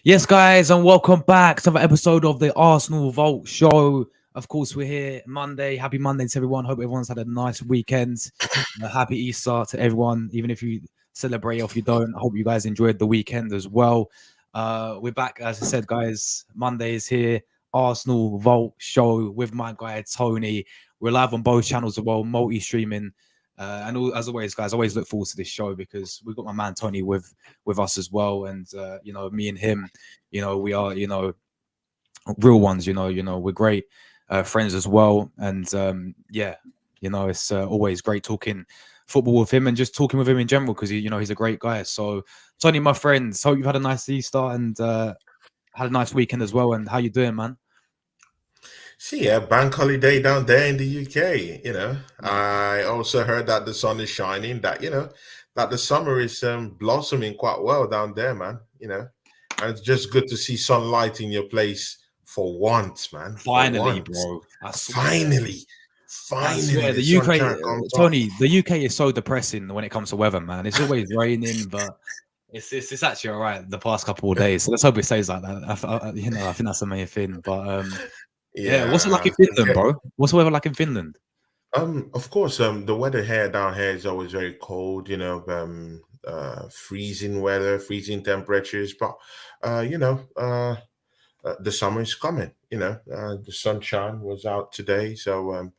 Yes, guys, and welcome back to another episode of the Arsenal Vault Show. Of course, we're here Monday. Happy Monday to everyone. Hope everyone's had a nice weekend. Happy Easter to everyone, even if you celebrate or if you don't. I hope you guys enjoyed the weekend as well. We're back, as I said, guys. Monday is here. Arsenal Vault Show with my guy Tony. We're live on both channels as well, multi-streaming. As always, guys, I always look forward to this show because we've got my man Tony with us as well, and me and him, we are real ones. We're great friends as well, and it's always great talking football with him and just talking with him in general because he's a great guy. So Tony, my friends, hope you've had a nice Easter and had a nice weekend as well. And how you doing, man? See, yeah, bank holiday down there in the UK. Yeah. I also heard that the sun is shining. That the summer is blossoming quite well down there, man. And it's just good to see sunlight in your place for once, man. For Finally, once, bro. I swear. finally, I finally, swear, the the UK, sunshine comes up. Tony, the UK is so depressing when it comes to weather, man. It's always raining, but it's actually all right the past couple of days. So let's hope it stays like that. I think that's the main thing. But yeah, what's it like in Yeah, Finland, bro? What's the weather like in Finland? Of course, the weather here down here is always very cold, freezing weather, freezing temperatures, but the summer is coming. The sunshine was out today, so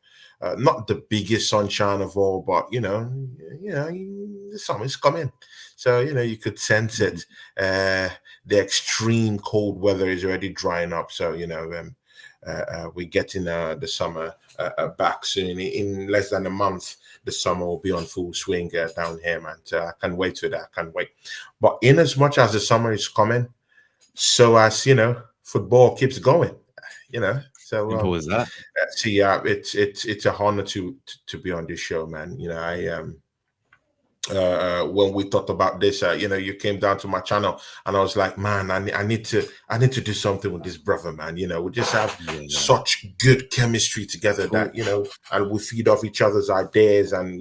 not the biggest sunshine of all, but the summer is coming, so you could sense Mhm. it. The extreme cold weather is already drying up, so we're getting the summer back soon. In less than a month, the summer will be on full swing down here, man. So I can't wait to that. I can't wait. But in as much as the summer is coming, so as football keeps going. So Simple as that. see, it's a honor to be on this show, man. When we talked about this, you came down to my channel, and I was like, man, I need to do something with this brother, man. We just have Yeah, such good chemistry together cool. that and we feed off each other's ideas, and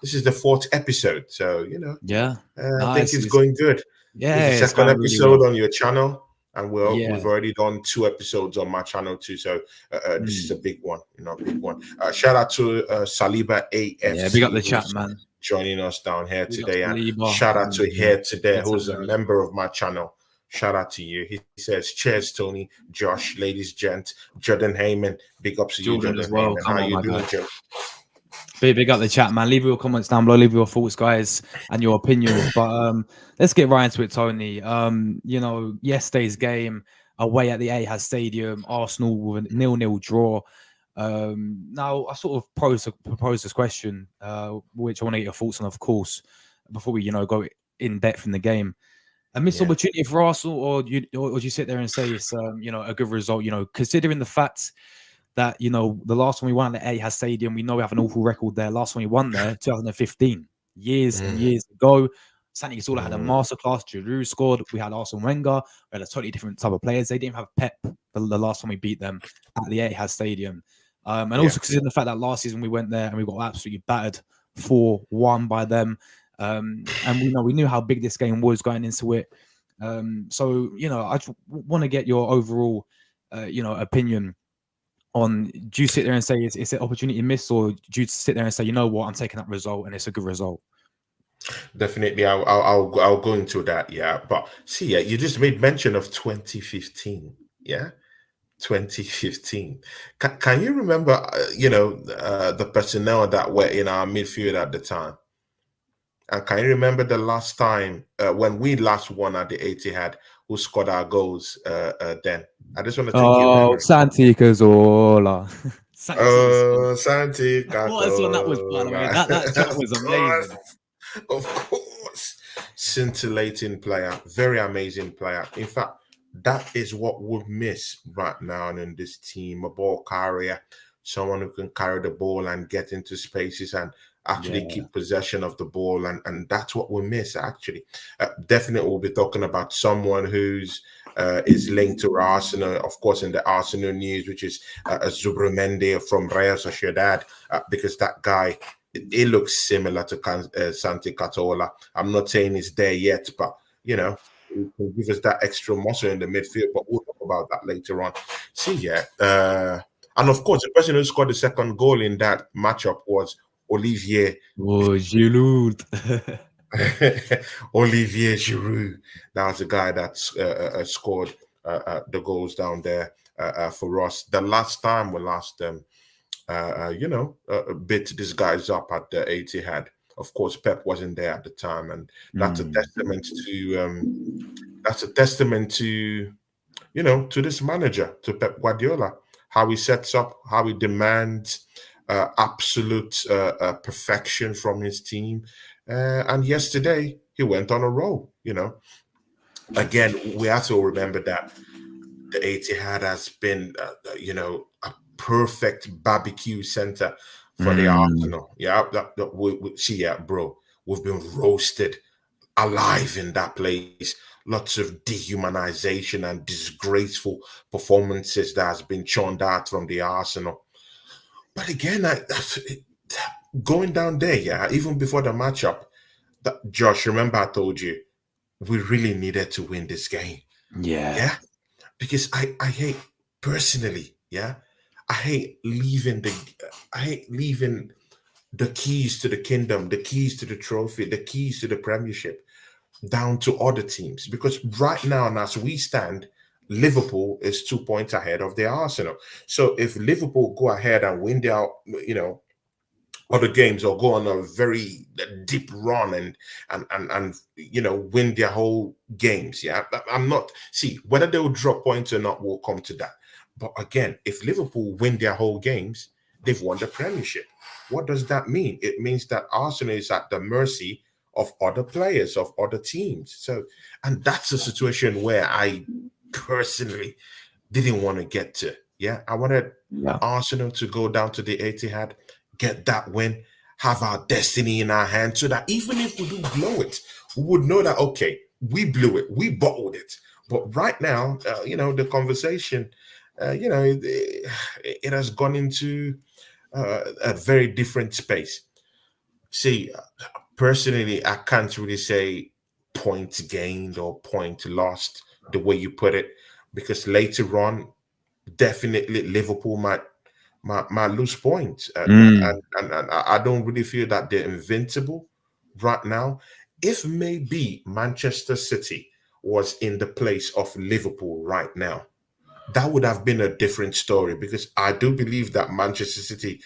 this is the fourth episode, so Yeah, I think nice. it's going good. It's Yeah, the it's second going really episode well. on your channel, and we've Yeah. already done two episodes on my channel too. So this is Mm. a big one, big one. Shout out to Saliba Yeah, big up AFC the chat, who's man. joining us down here Big up today, and Saliba shout out and to here today, Ed who's a Sandberg. member of my channel. Shout out to you. He says, "Cheers, Tony, Josh, ladies, gent, Jordan Heyman. Big ups to you, Jordan as Jordan well. Heyman. Come How on, you my guy. doing, Joe?" Big up the chat, man. Leave your comments down below. Leave your thoughts, guys, and your opinions. But let's get right into it, Tony. Yesterday's game away at the Etihad Stadium, Arsenal with a 0-0 draw. Now I sort of proposed this question, which I want to get your thoughts on, of course, before we go in depth in the game. A missed Yeah, opportunity for Arsenal, or do you sit there and say it's a good result? Considering the fact that the last time we won at the Etihad Stadium, we know we have an awful record there. Last time we won there, 2015, years and mm, years ago. Santi Cazorla had a mm, masterclass. Giroud scored. We had Arsene Wenger. We had a totally different type of players. They didn't have Pep the last time we beat them at the Etihad Stadium. And yeah, also considering the fact that last season we went there and we got absolutely battered 4-1 by them. And we knew how big this game was going into it. I just want to get your overall, opinion on, do you sit there and say it's an opportunity missed, or do you sit there and say, you know what, I'm taking that result and it's a good result? definitely. I'll go into that. Yeah, but see, yeah, you just made mention of 2015. Yeah, 2015. Can you remember? The personnel that were in our midfield at the time. And can you remember the last time when we last won at the Etihad? Who scored our goals? Then I just want to take your Oh, memory. Santi Cazorla. Seriously. Oh, Santi What a song that was, by the way. Catola. That shot was Of course, amazing. of course. Scintillating player, very amazing player. In fact, that is what we miss right now in this team. A ball carrier, someone who can carry the ball and get into spaces and actually Yeah, keep possession of the ball. And that's what we miss, actually. Definitely, we'll be talking about someone who's is linked to Arsenal, of course, in the Arsenal news, which is Zubramendi from Real Sociedad, because that guy, it looks similar to Santi Catola. I'm not saying he's there yet, but you know, who can give us that extra muscle in the midfield. But we'll talk about that later on. See, yeah. And of course, the person who scored the second goal in that matchup was Olivier Oh, Giroud. Olivier Giroud. That was the guy that scored the goals down there for us. The last time we lost them, bit these guys up at the Etihad. Of course, Pep wasn't there at the time, and that's a Mm. testament to that's a testament to to this manager, to Pep Guardiola, how he sets up, how he demands absolute perfection from his team. And yesterday, he went on a roll. Again, we have to remember that the Etihad has been, a perfect barbecue center for the Mm. Arsenal. Yeah, see, yeah, bro, we've been roasted alive in that place. Lots of dehumanization and disgraceful performances that has been churned out from the Arsenal. But again, going down there, yeah, even before the matchup, Josh, remember I told you we really needed to win this game. Yeah. Yeah, because I hate personally, yeah, I hate leaving the keys to the kingdom, the keys to the trophy, the keys to the premiership down to other teams, because right now, and as we stand, Liverpool is 2 points ahead of the Arsenal. So if Liverpool go ahead and win their, other games, or go on a very deep run and win their whole games, yeah, I'm not, see, whether they will drop points or not, will come to that. But again, if Liverpool win their whole games, they've won the Premiership. What does that mean? It means that Arsenal is at the mercy of other players, of other teams. So, and that's a situation where I personally didn't want to get to. Yeah, I wanted Yeah. Arsenal to go down to the Etihad, get that win, have our destiny in our hands, so that even if we do blow it, we would know that, okay, we blew it, we bottled it. But right now, the conversation, it has gone into a very different space. See, personally, I can't really say points gained or point lost the way you put it, because later on, definitely Liverpool might lose points, Mm. and I don't really feel that they're invincible right now. If maybe Manchester City was in the place of Liverpool right now, that would have been a different story, because I do believe that Manchester City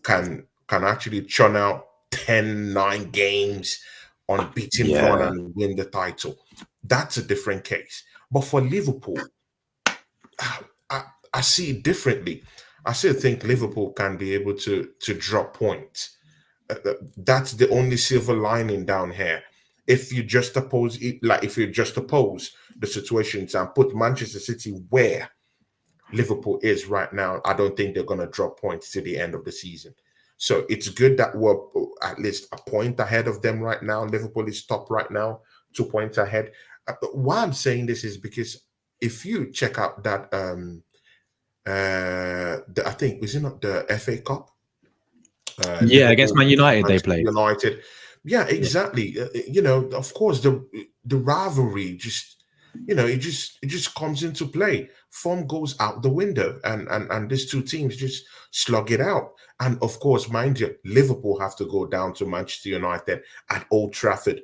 can actually churn out 10-9 games on beating run Yeah. and win the title. That's a different case. But for Liverpool, I, I see it differently. I still think Liverpool can be able to drop points. That's the only silver lining down here. If you just oppose it, like if you just oppose the situations and put Manchester City where Liverpool is right now, I don't think they're going to drop points to the end of the season. So it's good that we're at least a point ahead of them right now. Liverpool is top right now, 2 points ahead. Why I'm saying this is because if you check out that, I think, is it not the FA Cup? Yeah, against Liverpool, Man United they Manchester played. United. Yeah, Yeah. exactly. Of course, the rivalry just, it just comes into play. Form goes out the window, and these two teams just slug it out. And of course, mind you, Liverpool have to go down to Manchester United at Old Trafford.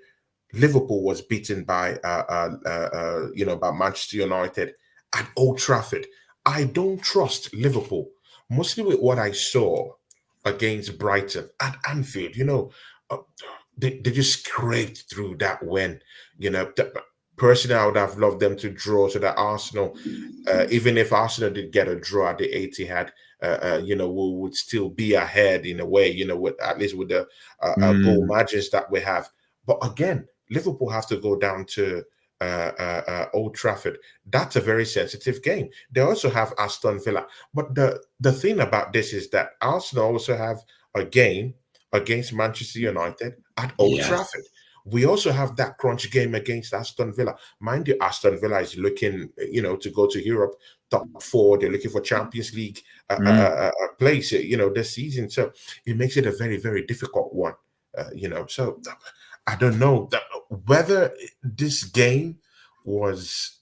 Liverpool was beaten by Manchester United at Old Trafford. I don't trust Liverpool, mostly with what I saw against Brighton at Anfield. Uh, they just scraped through that win. Personally, I would have loved them to draw so that Arsenal, even if Arsenal did get a draw at the Etihad, we would still be ahead in a way, with at least with the goal Mm. margins that we have. But again, Liverpool have to go down to Old Trafford. That's a very sensitive game. They also have Aston Villa. But the thing about this is that Arsenal also have a game against Manchester United at Old Yes. Trafford. We also have that crunch game against Aston Villa. Mind you, Aston Villa is looking, to go to Europe, top four. They're looking for Champions League Mm. place, this season. So it makes it a very, very difficult one. So I don't know whether this game was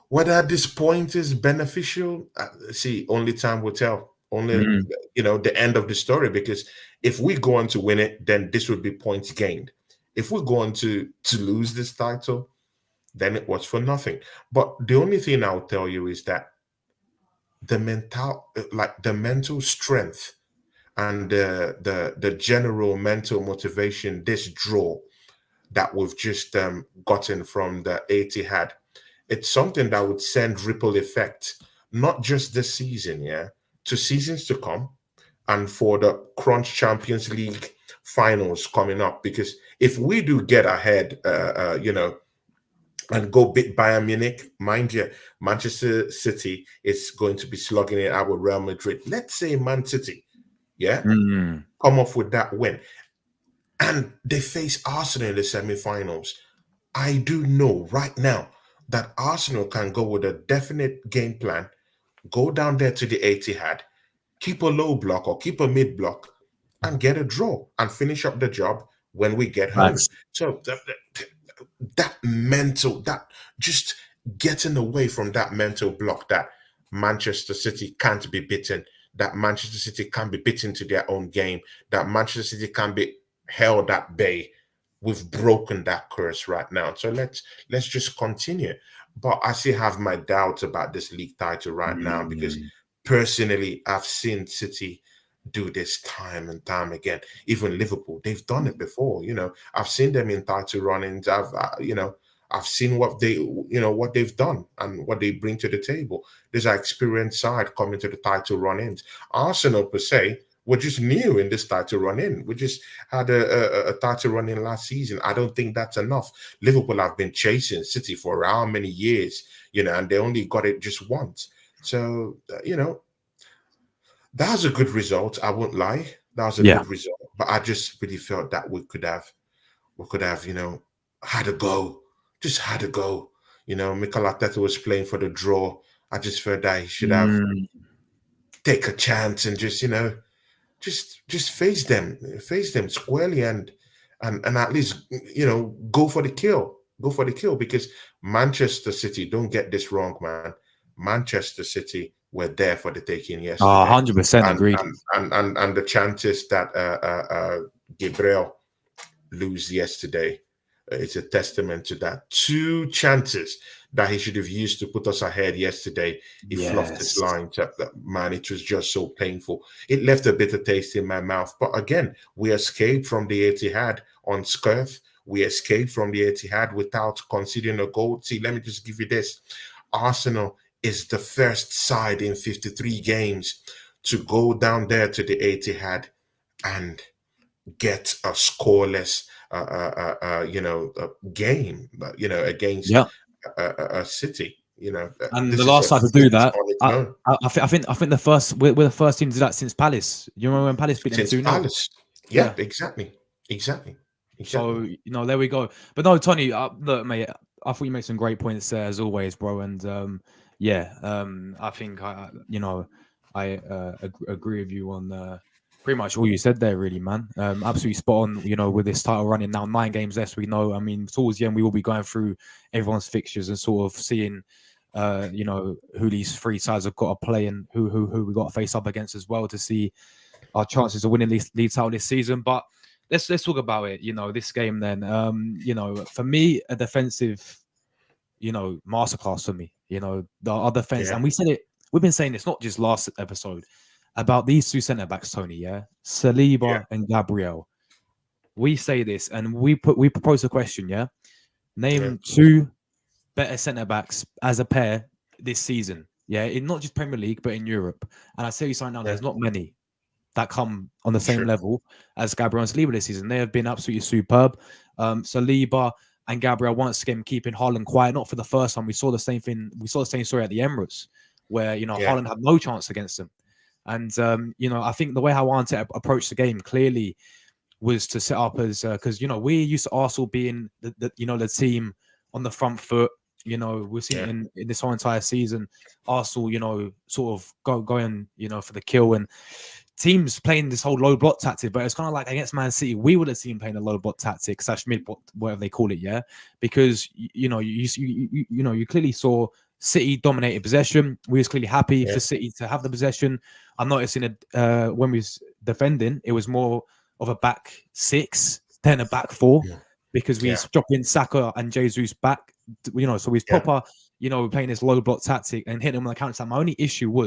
whether this point is beneficial. See, only time will tell. Only Mm, the end of the story. Because if we go on to win it, then this would be points gained. If we're going to lose this title, then it was for nothing. But the only thing I'll tell you is that the mental strength and the general mental motivation, this draw that we've just gotten from the Etihad, it's something that would send ripple effects, not just this season, yeah, to seasons to come, and for the Crunch Champions League finals coming up. Because if we do get ahead, and go beat Bayern Munich, mind you, Manchester City is going to be slugging it out with Real Madrid. Let's say Man City, yeah, mm. come off with that win, and they face Arsenal in the semi-finals. I do know right now that Arsenal can go with a definite game plan, go down there to the Etihad, keep a low block or keep a mid block, and get a draw and finish up the job when we get home. Facts. So that mental, that just getting away from that mental block that Manchester City can't be beaten, that Manchester City can be beaten to their own game, that Manchester City can be held at bay. We've broken that curse right now. So let's just continue. But I still have my doubts about this league title right now, because Mm. personally I've seen City do this time and time again. Even Liverpool, they've done it before. I've seen them in title run-ins. I've seen what they've done and what they bring to the table. There's an experienced side coming to the title run-ins. Arsenal per se, we're just new in this title run-in. We just had a title run-in last season. I don't think that's enough. Liverpool have been chasing City for how many years, and they only got it just once. So, that was a good result. I won't lie. That was a Yeah. good result. But I just really felt that we could have, had a go. Just had a go. Mikel Arteta was playing for the draw. I just felt that he should have Mm. take a chance and just face them squarely, and at least go for the kill. Go for the kill, because Manchester City, don't get this wrong, man. Manchester City were there for the taking yesterday. 100% And agreed. and the chances that Gabriel lose yesterday, it's a testament to that. Two chances that he should have used to put us ahead yesterday. He fluffed his Yes. line. Man, it was just so painful. It left a bitter taste in my mouth. But again, we escaped from the Etihad unscathed. We escaped from the Etihad without conceding a goal. See, let me just give you this. Arsenal is the first side in 53 games to go down there to the Etihad and get a scoreless, game, against Yeah. a City. And the This is a last time to do feat that, on its I, own. I think the first we're the first team to do that since Palace. You remember when Palace beat them Since 2-0? Palace. Yeah. Yep, exactly. Exactly. Exactly. So there we go. But no, Tony, look, mate, I thought you made some great points there as always, bro. And I think I agree with you on pretty much all you said there, really, man. Absolutely spot on. With this title running now, 9 games less. We know. I mean, towards the end, we will be going through everyone's fixtures and sort of seeing, who these 3 sides have got to play and who we got to face up against as well to see our chances of winning league title this season. But let's talk about it. This game then. For me, a defensive, masterclass for me. Our defense, and Yeah. we said it. We've been saying this not just last episode about these 2 centre backs, Tony. Yeah, Yeah. Saliba and Gabriel. We say this, and we propose a question. Yeah, Yeah. name 2 better centre backs as a pair this season. Yeah, in not just Premier League but in Europe. And I tell you something now, Yeah. there's not many that come on the same Sure. level as Gabriel and Saliba this season. They have been absolutely superb. Saliba and Gabriel once again keeping Haaland quiet. Not for the first time. We saw the same thing. We saw the same story at the Emirates, where Yeah. Haaland had no chance against them. And I think the way how Arteta approached the game clearly was to set up as because we're used to Arsenal being the team on the front foot. We've seen it in this whole entire season. Arsenal, sort of going, for the kill and teams playing this whole low block tactic, but it's kind of like against Man City, we would have seen playing a low block tactic / mid block, whatever they call it, yeah. Because you clearly saw City dominated possession. We was clearly happy Yeah. for City to have the possession. I'm noticing when we was defending, it was more of a back six than a back four Yeah. because we Yeah. dropping Saka and Jesus back. So we Yeah. proper. We're playing this low block tactic and hitting them on the counter attack. My only issue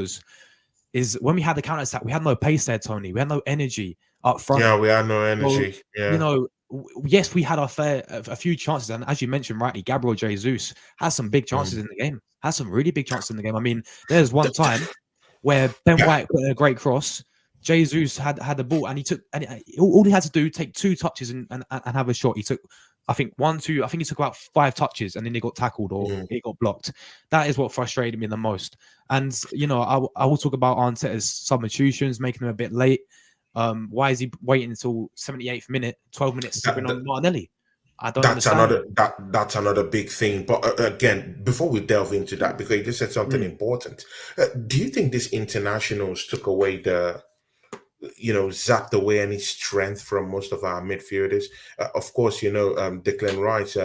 is when we had the counter attack, we had no pace there, Tony. We had no energy up front. Yeah, we had no So, energy. Yeah. Yes, we had a few chances, and as you mentioned rightly, Gabriel Jesus has some big chances in the game. Has some really big chances in the game. I mean, there's one time where Ben Yeah. White put in a great cross. Jesus had the ball, and all he had to do take 2 touches and have a shot. He took, I think, 1, 2. I think he took about 5 touches, and then he got tackled or he got blocked. That is what frustrated me the most. And I will talk about Arteta's substitutions, making them a bit late. Why is he waiting until 78th minute, 12 minutes to bring on Martinelli? I don't understand. That's another big thing. But again, before we delve into that, because you just said something important, do you think these internationals took away zapped away any strength from most of our midfielders? Of course, Declan Rice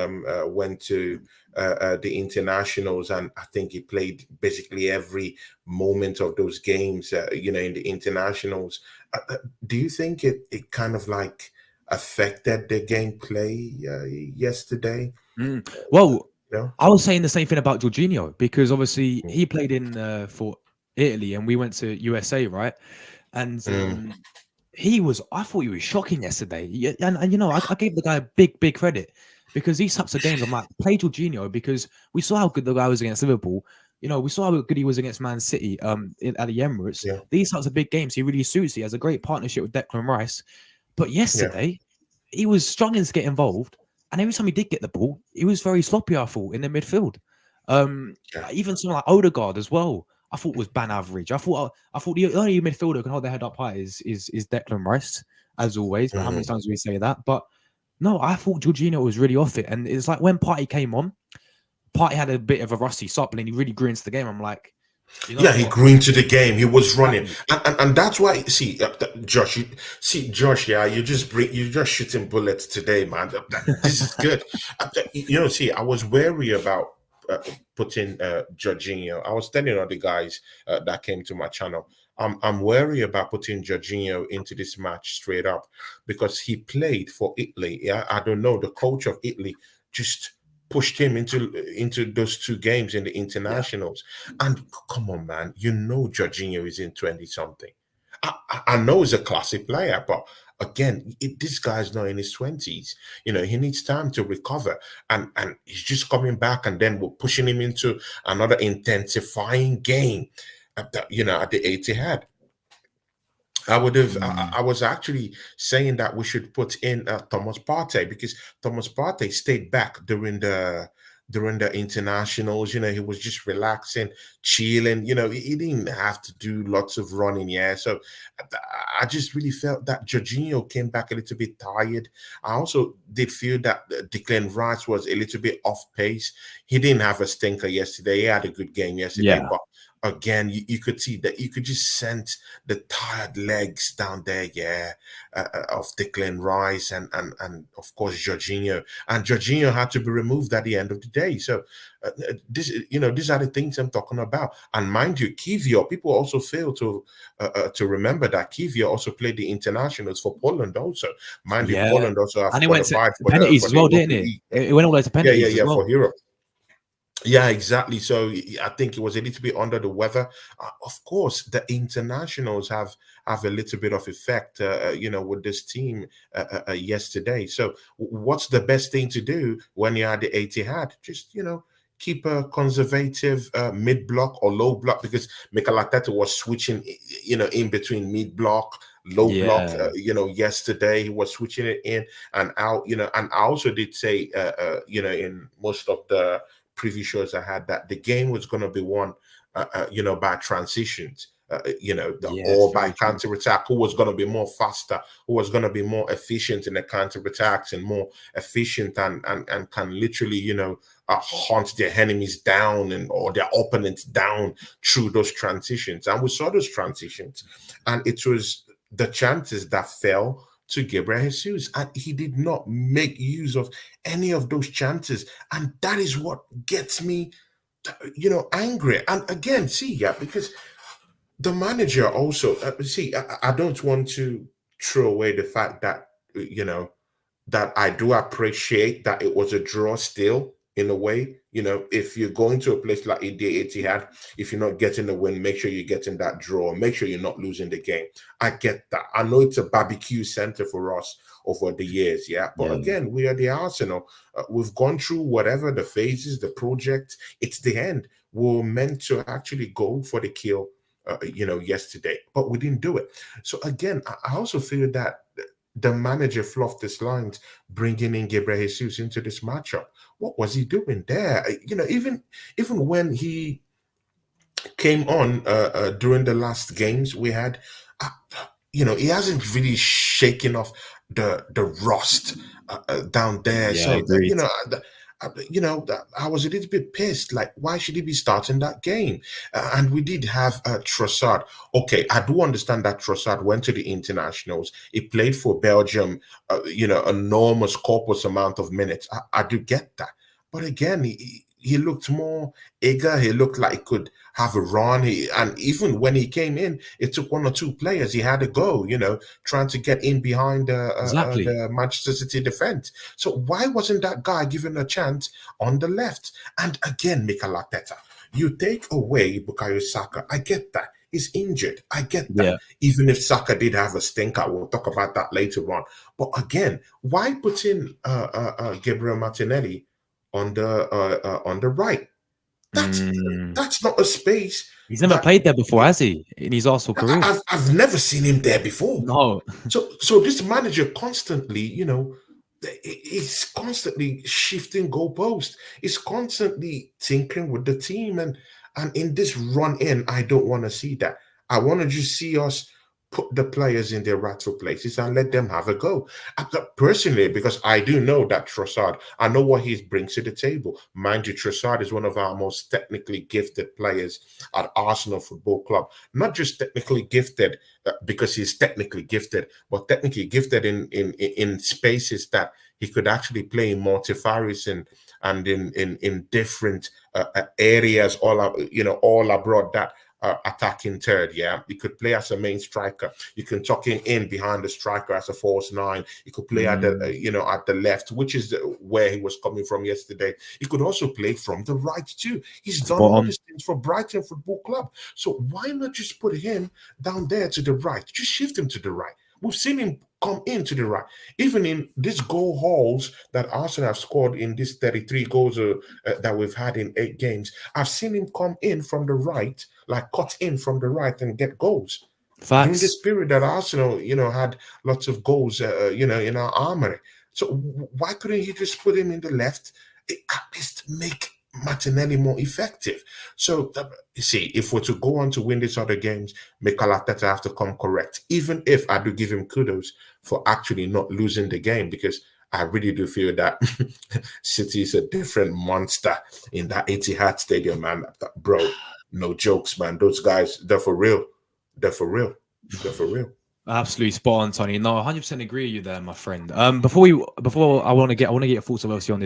went to the internationals, and I think he played basically every moment of those games, in the internationals. Do you think it kind of like affected the gameplay yesterday? Well, Yeah. I was saying the same thing about Jorginho because obviously he played in for Italy and we went to USA, right? And I thought he was shocking yesterday. Yeah, and I gave the guy a big credit because these types of games, I'm like, play Jorginho because we saw how good the guy was against Liverpool. We saw how good he was against Man City at the Emirates. Yeah. These types of big games, he really suits. He has a great partnership with Declan Rice. But Yeah. yesterday, he was struggling to get involved. And every time he did get the ball, he was very sloppy, I thought, in the midfield. Even someone like Odegaard as well, I thought was ban average. I thought the only midfielder who can hold their head up high is Declan Rice, as always. But how many times do we say that? But no, I thought Jorginho was really off it. And it's like when Partey came on, Partey had a bit of a rusty start, and he really grew into the game. I'm like, he grew into the game. He was running, and that's why. See, Josh. Josh. Yeah, you're just shooting bullets today, man. This is good. I was wary about putting Jorginho. I was telling other guys that came to my channel. I'm wary about putting Jorginho into this match straight up because he played for Italy. Yeah, I don't know. The coach of Italy just pushed him into those 2 games in the internationals. And come on, man, Jorginho is in 20 something. I know he's a classic player, but again, this guy's not in his 20s. He needs time to recover, and he's just coming back, and then we're pushing him into another intensifying game at the Etihad. I was actually saying that we should put in Thomas Partey because Thomas Partey stayed back during the internationals. He was just relaxing, chilling. He didn't have to do lots of running. Yeah, so I just really felt that Jorginho came back a little bit tired. I also did feel that Declan Rice was a little bit off pace. He didn't have a stinker yesterday. He had a good game yesterday, but again, you could see that you could just sense the tired legs down there, of Declan Rice and of course Jorginho. And Jorginho had to be removed at the end of the day. So these are the things I'm talking about. And mind you, Kiwior, people also fail to remember that Kiwior also played the internationals for Poland. Also, mind you, Poland also have and it went to qualified for penalties as well, didn't European it? It went all the way to penalties as well. for Europe. Yeah, exactly. So I think it was a little bit under the weather. Of course, the internationals have a little bit of effect, with this team yesterday. So what's the best thing to do when you're at the Etihad? Just, keep a conservative mid block or low block, because Mikel Arteta was switching, in between mid block, low block. Yesterday he was switching it in and out. And I also did say, in most of the previous shows I had, that the game was going to be won, by transitions. Or by counter attack, who was going to be more faster, who was going to be more efficient in the counter attacks and more efficient and can literally, hunt their enemies down or their opponents down through those transitions. And we saw those transitions, and it was the chances that fell to Gabriel Jesus, and he did not make use of any of those chances, and that is what gets me, angry. And again, see, yeah, because the manager also see, I don't want to throw away the fact that that I do appreciate that it was a draw still in a way. If you're going to a place like the Etihad, if you're not getting the win, make sure you're getting that draw. Make sure you're not losing the game. I get that. I know it's a barbecue center for us over the years, yeah. But Yeah, again, we are the Arsenal. We've gone through whatever the phases, the project. It's the end. We're meant to actually go for the kill, yesterday, but we didn't do it. So again, I also feel that the manager fluffed his lines, bringing in Gabriel Jesus into this matchup. What was he doing there? Even when he came on during the last games we had, uh, he hasn't really shaken off the rust down there. yeah, So agreed. I was a little bit pissed. Like, why should he be starting that game? And we did have Trossard. Okay, I do understand that Trossard went to the internationals. He played for Belgium. Enormous corpus amount of minutes. I do get that, but again, he looked more eager. He looked like he could have a run. And even when he came in, it took one or two players. He had to go, trying to get in behind Exactly. the Manchester City defense. So why wasn't that guy given a chance on the left? And again, Mikel Arteta, you take away Bukayo Saka. I get that. He's injured. I get that. Yeah. Even if Saka did have a stinker, we'll talk about that later on. But again, why put in Gabriel Martinelli on the right? That's Mm. that's not a space He's never that played there before, has he? In his Arsenal career? I've never seen him there before. No. So this manager constantly, he's constantly shifting goalposts. He's constantly tinkering with the team, and in this run in, I don't want to see that. I want to just see us put the players in their rightful places and let them have a go. Personally, because I do know that Trossard, I know what he brings to the table. Mind you, Trossard is one of our most technically gifted players at Arsenal Football Club. Not just technically gifted because he's technically gifted, but technically gifted in spaces that he could actually play in multifarious and in different areas all abroad that attacking third. Yeah, he could play as a main striker. You can tuck him in behind the striker as a false nine. He could play at the at the left, which is where he was coming from yesterday. He could also play from the right too. He's done Spot all on. these things for Brighton Football Club. So why not just put him down there to the right? Just shift him to the right. We've seen him come into the right. Even in these goal hauls that Arsenal have scored in these 33 goals that we've had in 8 games, I've seen him come in from the right, like cut in from the right and get goals. During Facts. this period that Arsenal, had lots of goals, in our armory. So why couldn't he just put him in the left? At least make Martinelli more effective. So you see, if we're to go on to win these other games, Mikel Arteta have to come correct. Even if I do give him kudos for actually not losing the game, because I really do feel that City is a different monster in that Etihad Stadium, man. Bro, no jokes, man. Those guys, they're for real. They're for real. They're for real. Absolutely spot on, Tony. No, 100% agree with you there, my friend. Before I want to get your thoughts obviously on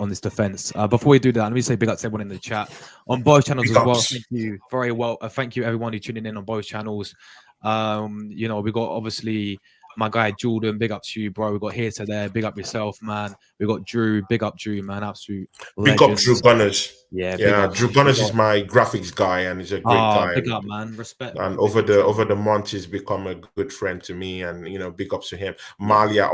this defense. Before we do that, let me say big up to everyone in the chat on both channels Big as well. ups. Thank you very well. Thank you everyone who tuning in on both channels. We got obviously my guy Jordan. Big up to you, bro. We got here to there. Big up yourself, man. We got Drew. Big up Drew, man. Absolute Big up legend. Drew Gunners. Yeah, big Yeah, up, Drew man. Big Gunners is up. my graphics guy, and he's a great guy. Big up, man. Respect, And bro. Big up to over you. the months, he's become a good friend to me, and big ups to him. Yeah, Malia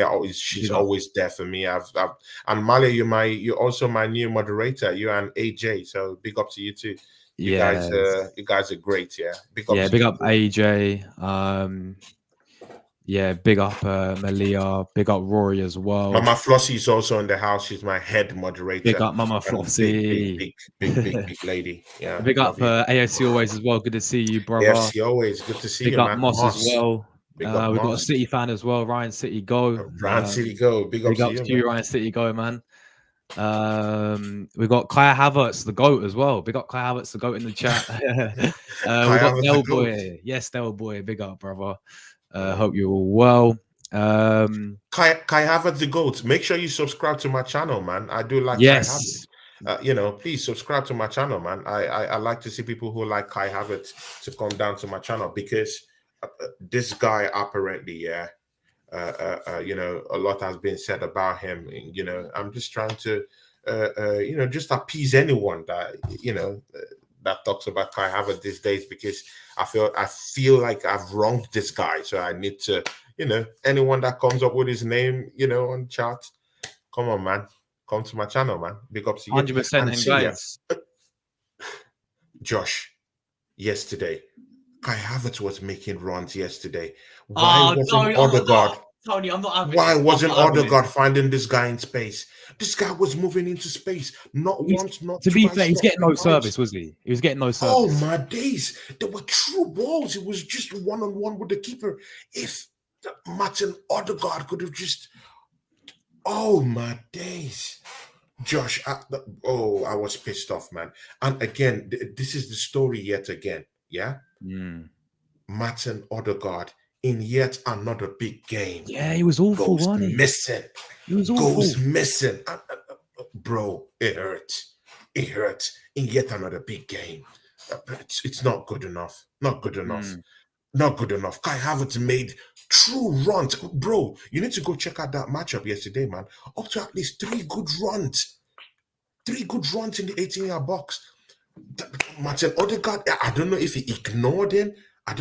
always, she's big up. always there for me. And Malia, you're also my new moderator. You and AJ, so big up to you too. Yeah, You guys are great. Yeah, big up yeah. to Big you. up AJ. Yeah, big up Malia. Big up Rory as well. Mama Flossie is also in the house. She's my head Big moderator. up Mama And big, big, Flossie. big, big, big, big lady. Yeah, Big up love you. AOC always as well. Good to see you, brother. AFC always good to see Big you, up man. Moss as Moss, well. big up We've got a Moss. City fan as well, Ryan City Go. Ryan City go. Big Big ups to ups you, to you, man. Ryan City Go, man. We got Kai Havertz, the GOAT as well. We got Kai Havertz, the GOAT in the chat. We Kai got Havertz the Del goat. Boy. Yes, Del Boy. Big up, brother. Hope you're all well. Kai Havertz the goat. Make sure you subscribe to my channel, man. I do like Kai Havertz. Yes, Please subscribe to my channel, man. I like to see people who like Kai Havertz to come down to my channel because this guy apparently, a lot has been said about him. I'm just trying to, just appease anyone that that talks about Kai Havertz these days because I feel like I've wronged this guy, so I need to, anyone that comes up with his name, on chat, come on, man, come to my channel, man. Big up to you. 100%. And And see ya, guys, Josh. Yesterday, Kai Havertz was making runs yesterday. Why oh no, wasn't I'm not. Odegaard? Tony, I'm not having Why it. I'm wasn't not having it. Odegaard finding this guy in space? This guy was moving into space, not once, not To be fair, twice, he's not getting three no times. service, was he? He was getting no Oh service. my days! There were true balls. It was just one-on-one with the keeper. If Martin Odegaard could have just, oh my days, Josh. I was pissed off, man. And again, this is the story yet again. Yeah, Martin Odegaard in yet another big game. Yeah, he was awful, Goes wasn't he? missing. He was awful. Goes missing. Bro, it hurts. It hurts in yet another big game. It's not good enough. Not good enough. Not good enough. Kai Havertz made true runs. Bro, you need to go check out that matchup yesterday, man. Up to at least 3 good runs. 3 good runs in the 18-yard box. Martin Odegaard, I don't know if he ignored him. I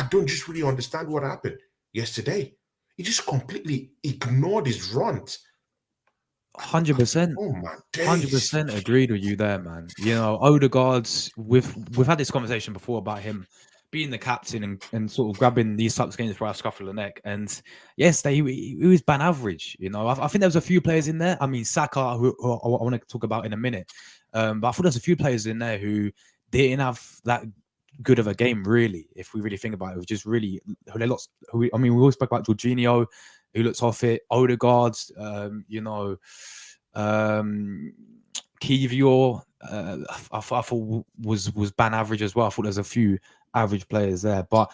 don't just really understand what happened yesterday. He just completely ignored his runs. 100%. Oh my days. 100% agreed with you there, man. Odegaard's. We've had this conversation before about him being the captain and sort of grabbing these types of games for our scuff of the neck. And yesterday he was ban average. I think there was a few players in there. I mean, Saka, who I want to talk about in a minute. But I thought there's a few players in there who didn't have that good of a game, really. If we really think about it, was just really we always spoke about Jorginho, who looks off it. Odegaard, Kivior, I thought was ban average as well. I thought there's a few average players there, but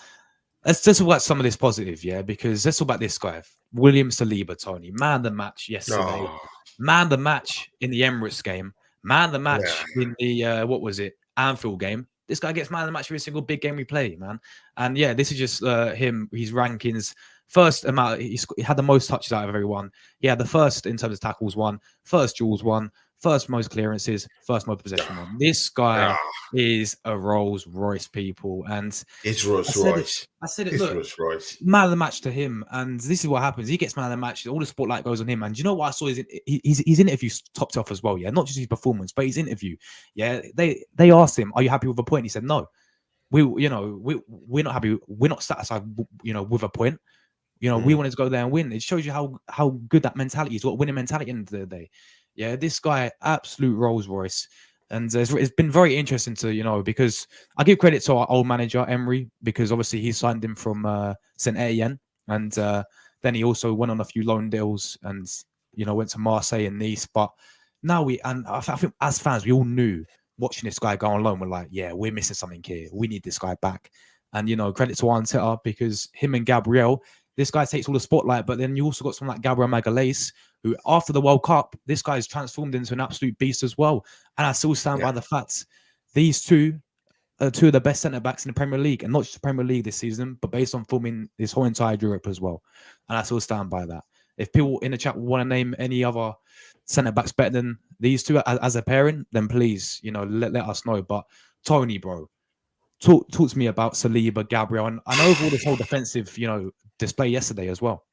let's just talk about some of this positive, because let's talk about this guy, William Saliba, Tony, man the match yesterday, man the match in the Emirates game, man the match in the Anfield game. This guy gets man of the match every single big game we play, man. And this is just him, his rankings. First amount, he had the most touches out of everyone. Yeah, the first in terms of tackles one, first duels one, first most clearances, first most possession one. This guy is a Rolls Royce, people. And it's Rolls Royce. I said it, look, Rolls Royce. Man of the match to him. And this is what happens. He gets man of the match. All the spotlight goes on him. And you know what I saw? His interview topped off as well. Yeah, not just his performance, but his interview. Yeah, they asked him, "Are you happy with a point?" He said, "No. We're not happy. We're not satisfied. With a point. We wanted to go there and win." It shows you how good that mentality is. What winning mentality at the end of the day. Yeah, this guy, absolute Rolls Royce. And it's been very interesting to, because I give credit to our old manager, Emery, because obviously he signed him from Saint Etienne. And then he also went on a few loan deals and, went to Marseille and Nice. But now I think as fans, we all knew watching this guy go on loan, we're like, yeah, we're missing something here. We need this guy back. And, credit to Arteta because him and Gabriel, this guy takes all the spotlight. But then you also got someone like Gabriel Magalhaes, who after the World Cup, this guy's transformed into an absolute beast as well. And I still stand by the fact these two are two of the best centre-backs in the Premier League, and not just the Premier League this season, but based on forming this whole entire Europe as well. And I still stand by that. If people in the chat want to name any other centre-backs better than these two as a pairing, then please, let us know. But Tony, bro, talk to me about Saliba, Gabriel, and I know all this whole defensive, display yesterday as well.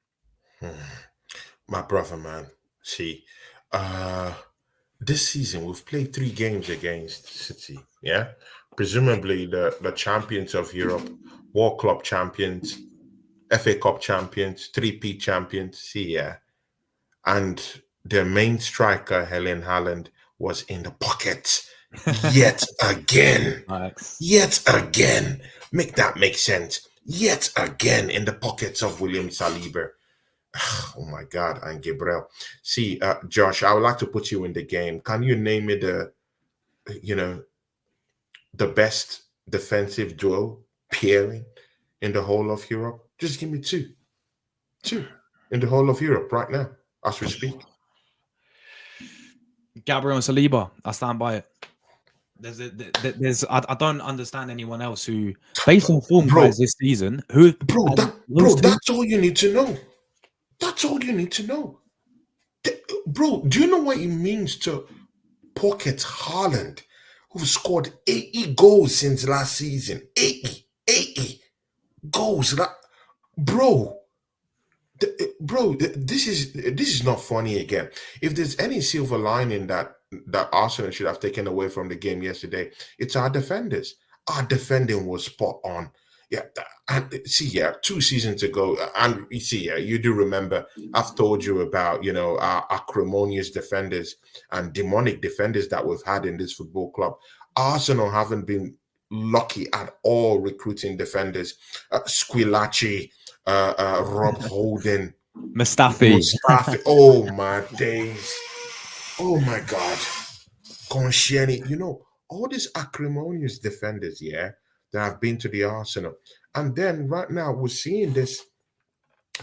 My brother, man. See, this season we've played 3 games against City. Yeah, presumably the champions of Europe, World Club champions, FA Cup champions, 3P champions. See, yeah, and their main striker, Erling Haaland, was in the pocket yet again. Yet again. Make that make sense. Yet again in the pockets of William Saliba. Oh my God, and Gabriel. See, Josh, I would like to put you in the game. Can you name me you know, the best defensive duo pairing in the whole of Europe? Just give me two in the whole of Europe right now, as we speak. Gabriel and Saliba, I stand by it. I don't understand anyone else who, based on form Bro, guys this season, who and those two. that's all you need to know. That's all you need to know. Bro, do you know what it means to pocket Haaland, who scored 80 goals since last season? 80 goals. Bro, this is not funny again. If there's any silver lining that Arsenal should have taken away from the game yesterday, it's our defenders. Our defending was spot on. Yeah, and see, yeah, 2 seasons ago, and you see, yeah, you do remember I've told you about, our acrimonious defenders and demonic defenders that we've had in this football club. Arsenal haven't been lucky at all recruiting defenders. Squillaci, Rob Holden, Mustafi. Mustafi. Oh my days. Oh my God. Conscieni. All these acrimonious defenders, yeah, that have been to the Arsenal. And then right now we're seeing this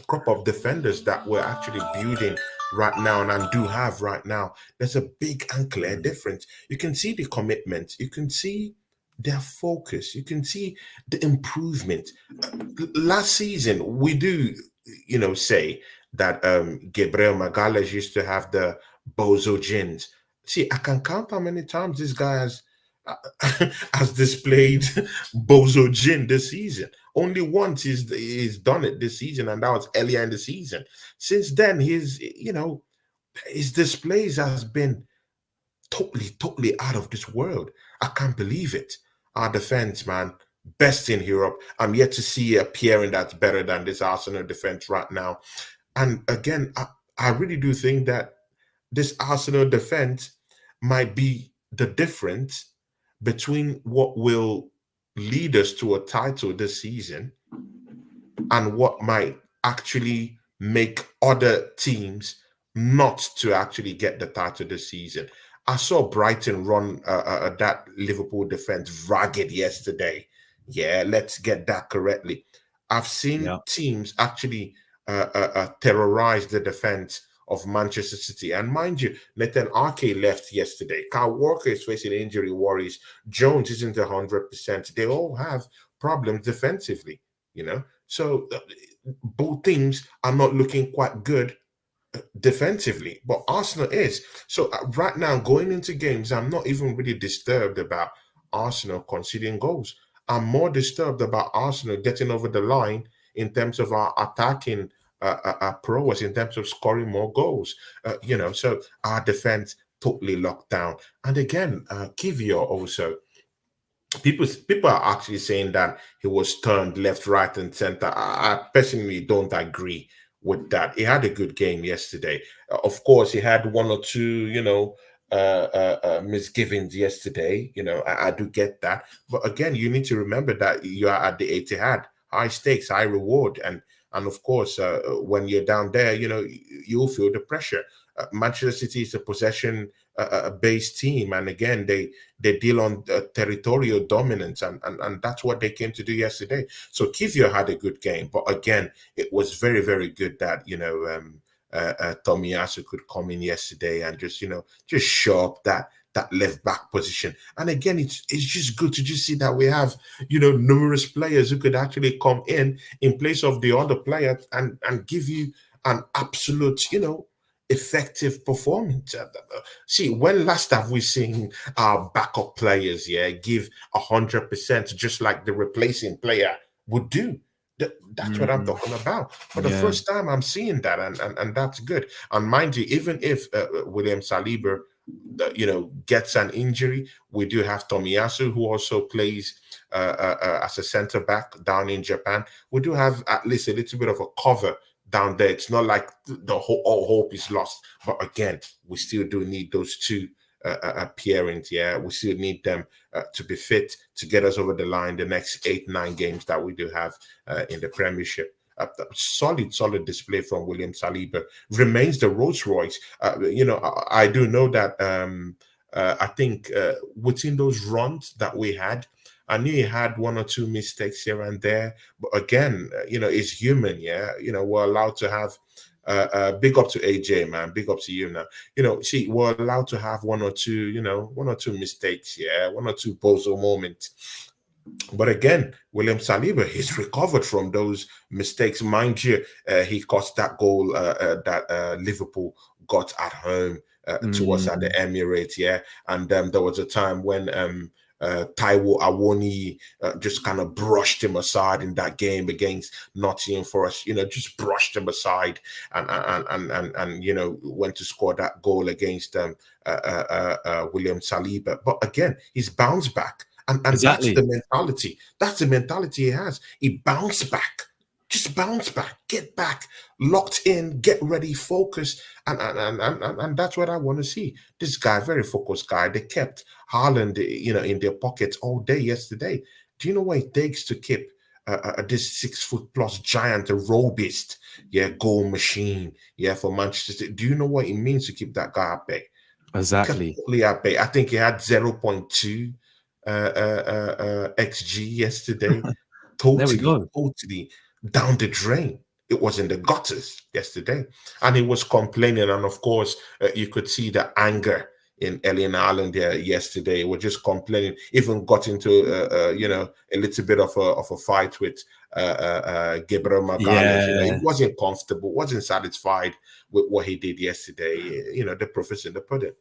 crop of defenders that we're actually building right now and do have right now. There's a big and clear difference. You can see the commitment. You can see their focus. You can see the improvement. Last season, we do, say that Gabriel Magalhaes used to have the bozo gins. See, I can count how many times this guy has displayed bozo gin this season. Only once he's done it this season, and that was earlier in the season. Since then, his displays has been totally out of this world. I can't believe it. Our defense, man, best in Europe. I'm yet to see a pairing that's better than this Arsenal defense right now. And again, I really do think that this Arsenal defense might be the difference between what will lead us to a title this season and what might actually make other teams not to actually get the title this season. I saw Brighton run that Liverpool defense ragged yesterday. Yeah, let's get that correctly. I've seen Yeah. teams actually terrorize the defense of Manchester City. And mind you, Nathan Ake left yesterday. Kyle Walker is facing injury worries. Jones isn't 100%. They all have problems defensively. So both teams are not looking quite good defensively, but Arsenal is. So right now, going into games, I'm not even really disturbed about Arsenal conceding goals. I'm more disturbed about Arsenal getting over the line in terms of our attacking prowess, in terms of scoring more goals. So our defense totally locked down. And again, Kivio also. People are actually saying that he was turned left, right, and center. I personally don't agree with that. He had a good game yesterday. Of course, he had one or two, misgivings yesterday. I do get that. But again, you need to remember that you are at the Etihad, high stakes, high reward, and of course, when you're down there, you'll feel the pressure. Manchester City is a possession based team, and again, they deal on territorial dominance, and that's what they came to do yesterday. So Kivio had a good game, but again, it was very, very good that Tomiyasu could come in yesterday and just show up that left back position. And again, it's just good to just see that we have numerous players who could actually come in place of the other player and give you an absolute effective performance. See, when last have we seen our backup players, give 100%, just like the replacing player would do? That's what I'm Mhm. talking about. For the Yeah. first time, I'm seeing that, and that's good. And mind you, even if William Saliba, gets an injury, we do have Tomiyasu, who also plays as a center back down in Japan. We do have at least a little bit of a cover down there. It's not like the whole all hope is lost. But again, we still do need those two pairings. Yeah, we still need them to be fit to get us over the line the next 8-9 games that we do have in the Premiership. Solid display from William Saliba. Remains the Rolls Royce. I do know that. I think within those runs that we had, I knew he had one or two mistakes here and there, but again, it's human. Yeah, we're allowed to have. Big up to AJ, man. Big up to you now. See, we're allowed to have one or two, one or two mistakes. Yeah, one or two bozo moments. But again, William Saliba, he's recovered from those mistakes. Mind you, he cost that goal that Liverpool got at home to us at the Emirates, yeah. And there was a time when Taiwo Awoni just kind of brushed him aside in that game against Nottingham Forest. Just brushed him aside and went to score that goal against William Saliba. But again, he's bounced back. And Exactly. that's the mentality. That's the mentality he has. He bounced back. Just bounce back, get back, locked in, get ready, focus, and that's what I want to see. This guy, very focused guy. They kept Haaland, in their pockets all day yesterday. Do you know what it takes to keep this 6 foot plus giant, a robust, goal machine, for Manchester City? Do you know what it means to keep that guy at bay? Exactly. Completely at bay. I think he had 0.2 xg yesterday. There we go. Totally down the drain. It was in the gutters yesterday, and he was complaining. And of course, you could see the anger in Erling Haaland there yesterday. We're just complaining. Even got into a little bit of a fight with Gabriel Magalhaes. Yeah. He wasn't comfortable, wasn't satisfied with what he did yesterday. The proof in the pudding.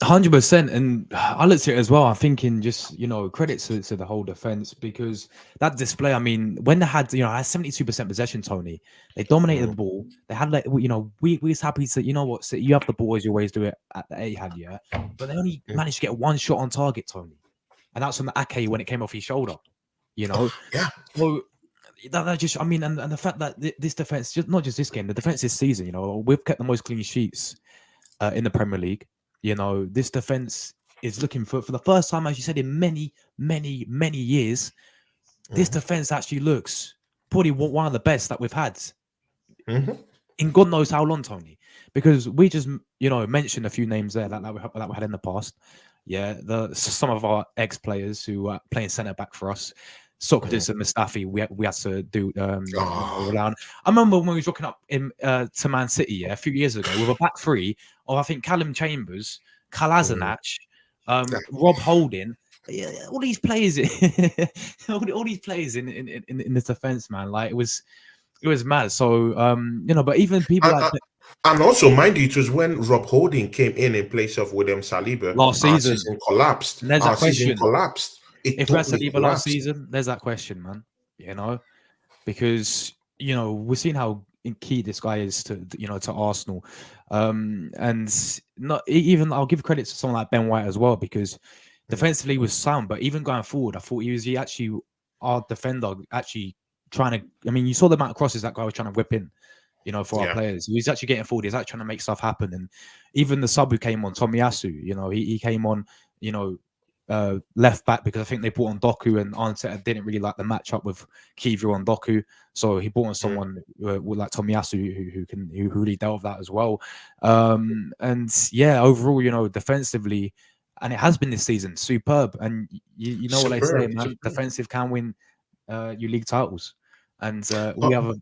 100%. And I looked at it as well. I'm thinking just, credit to the whole defense, because that display, I mean, when they had, had 72% possession, Tony, they dominated the ball. They had, we was happy to, so you have the ball as you always do it at the Etihad, yeah. But they only managed to get one shot on target, Tony. And that's from the Ake when it came off his shoulder, Yeah. So that just, I mean, and the fact that this defense, just not just this game, the defense this season, we've kept the most clean sheets in the Premier League. This defense is looking for the first time, as you said, in many, many, many years. This defense actually looks probably one of the best that we've had in God knows how long, Tony. Because we just, mentioned a few names there that we had in the past. Yeah, some of our ex-players who are playing centre back for us. Socrates and Mustafi, we had to do around. I remember when we was looking up in to Man City a few years ago with a back three of, I think, Callum Chambers, Kolasinac, Rob Holding, all these players, all these players in the defense, man. Like it was mad. So but even people and also, mind you, it was when Rob Holding came in place of William Saliba. Last season. Season collapsed. There's that question. Season collapsed. If we had Saliba last season, there's that question, man. Because we've seen how key this guy is to to Arsenal, and not even I'll give credit to someone like Ben White as well, because defensively was sound, but even going forward, I thought he actually our defender actually trying to. I mean, you saw the amount of crosses that guy was trying to whip in. For our players, he was actually getting forward. He's actually trying to make stuff happen, and even the sub who came on, Tomiyasu, he came on, left back, because I think they brought on Doku, and Arteta didn't really like the matchup with Kivior on Doku, so he brought on someone with like Tomiyasu who really dealt with that as well. And yeah, overall, defensively, and it has been this season superb. And you know what they say, man, defensive can win you league titles, and we have a.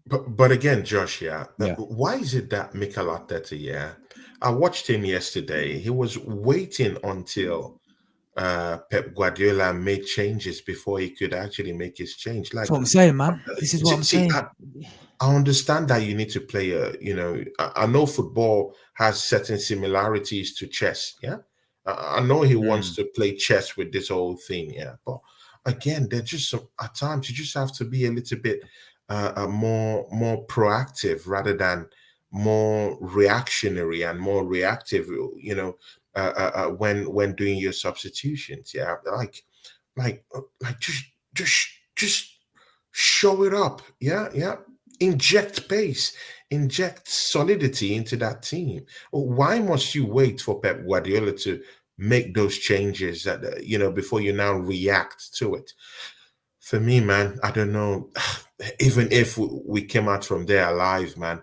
But again, Josh, why is it that Mikel Arteta, I watched him yesterday. He was waiting until Pep Guardiola made changes before he could actually make his change. Like, that's what I'm saying, man. This is what I'm saying. I understand that you need to play I know football has certain similarities to chess. Yeah. I know he wants to play chess with this whole thing. Yeah. But again, they're just at times you just have to be a little bit more proactive rather than more reactionary and more reactive, when doing your substitutions. Yeah, like just show it up. Yeah. Inject pace, inject solidity into that team. Why must you wait for Pep Guardiola to make those changes that before you now react to it? For me, man, I don't know. even if we came out from there alive, man,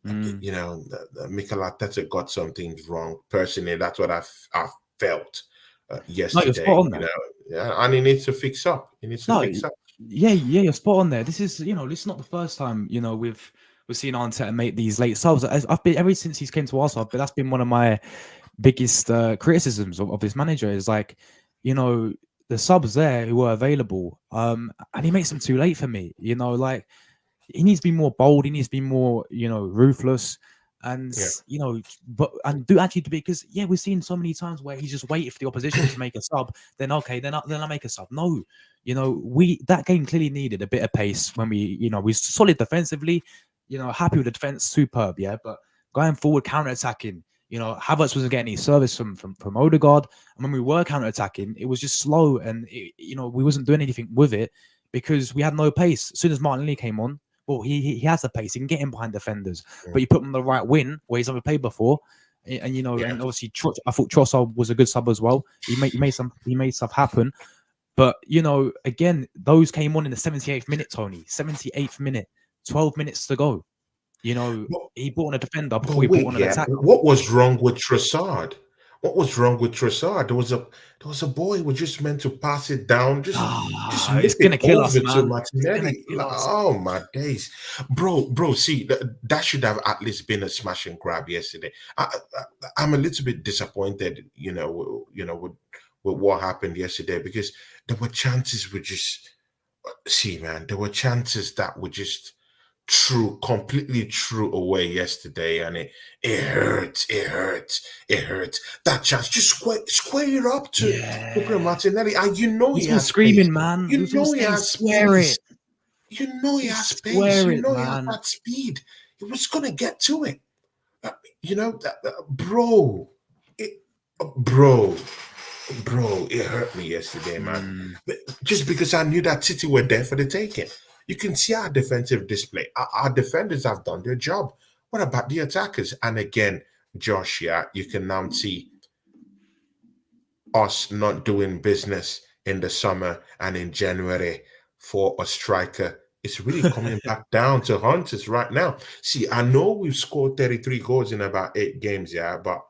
Mm. you know, Mikel Arteta got some things wrong. Personally, that's what I felt No, you're yesterday. spot on You there. know, yeah, and he needs to fix up. He needs to No, fix up. yeah, you're spot on there. This is, this is not the first time, we've seen Arteta make these late subs. I've been ever since he's came to Arsenal, but that's been one of my biggest criticisms of this manager is like, you know, the subs there who were available, and he makes them too late for me. Like he needs to be more bold. He needs to be more, ruthless, and Yeah, but and do actually to be because yeah, we've seen so many times where he's just waited for the opposition to make a sub. Then okay, then I make a sub. No, we that game clearly needed a bit of pace when we solid defensively. Happy with the defense, superb, yeah. But going forward, counter attacking. Havertz wasn't getting any service from Odegaard, and when we were counter attacking, it was just slow, and we wasn't doing anything with it because we had no pace. As soon as Martinelli came on, well, he has the pace. He can get in behind defenders, but you put him on the right wing where he's never played before, and yeah. and obviously I thought Trossard was a good sub as well. He made stuff happen, but again, those came on in the 78th minute, Tony. 78th minute, 12 minutes to go. But, He brought on a defender but before he brought wait, on an yeah. attacker. What was wrong with Trossard? What was wrong with Trossard? There was a boy who was just meant to pass it down, just Ah, it's whip gonna it kill us, over to man. It's gonna Martinelli. kill us. Oh my days, bro. See, that should have at least been a smash and grab yesterday. I'm a little bit disappointed, with what happened yesterday because there were chances we just see, man. There were chances that were just completely true away yesterday, and it hurts, it hurts. That chance, just square it up to Gabriel Yeah. Martinelli, and We was he all has pace. screaming, man. We You was all know he saying, has square pace. it. He has Just pace. square it, He has man. that speed. He was gonna get to it. Uh, bro, it, bro. Bro, it hurt me yesterday, man. Mm, But just because I knew that City were there for the taking. You can see our defensive display. Our defenders have done their job. What about the attackers? And again, Josh, yeah, you can now see us not doing business in the summer and in January for a striker. It's really coming back down to Hunters right now. See, I know we've scored 33 goals in about 8 games, yeah, but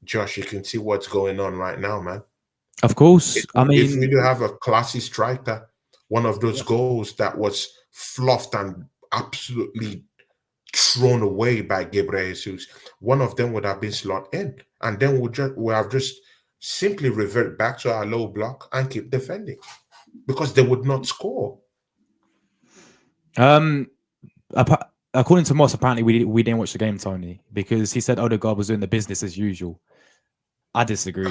Josh, you can see what's going on right now, man. of course. I If we mean, do have a classy striker, one of those yeah. goals that was fluffed and absolutely thrown away by Gabriel Jesus, one of them would have been slot in, and then we have just simply revert back to our low block and keep defending because they would not score. Um, according to Moss, apparently we didn't watch the game, Tony, because he said Odegaard was doing the business as usual. I disagree.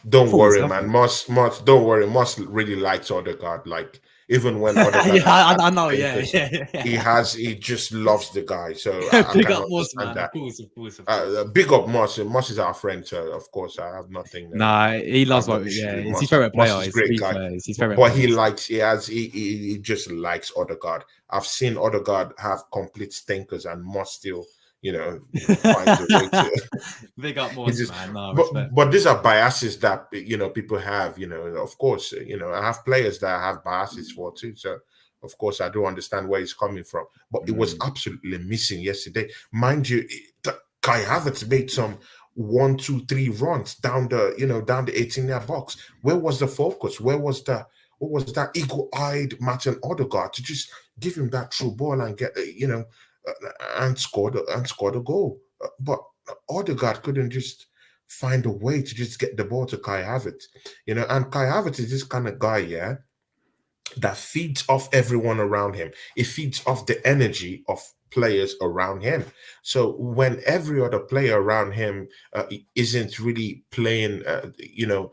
I Don't thought it was worry, man. lovely. Moss, don't worry. Moss really likes Odegaard. Like even when Odegaard Yeah, has had I know. Yeah, complaints, yeah, yeah. he just loves the guy. So I Big can up Moss, understand man. Of that. course, of course, of course. Big up Moss. Moss is our friend, so of course I have nothing. Nah, he I loves have no what. issues Yeah, with it's his Moss. favorite Moss player. is a It's to great be guy, fair, it's his favorite but player. he likes. He just likes Odegaard. I've seen Odegaard have complete stinkers, and Moss still, finds a way to. Big up He Moss, just, man. No but respect. these are biases that people have. Of course, I have players that I have biases for too. So of course I do understand where he's coming from. But it was Mm, absolutely missing yesterday, mind you. Kai Havertz made some 1, 2, 3 runs down the 18-yard box. Where was the focus? What was that eagle-eyed Martin Odegaard to just give him that true ball and get and score the goal? But Odegaard couldn't just find a way to just get the ball to Kai Havertz, and Kai Havertz is this kind of guy, yeah, that feeds off everyone around him. It feeds off the energy of players around him. So when every other player around him isn't really playing, to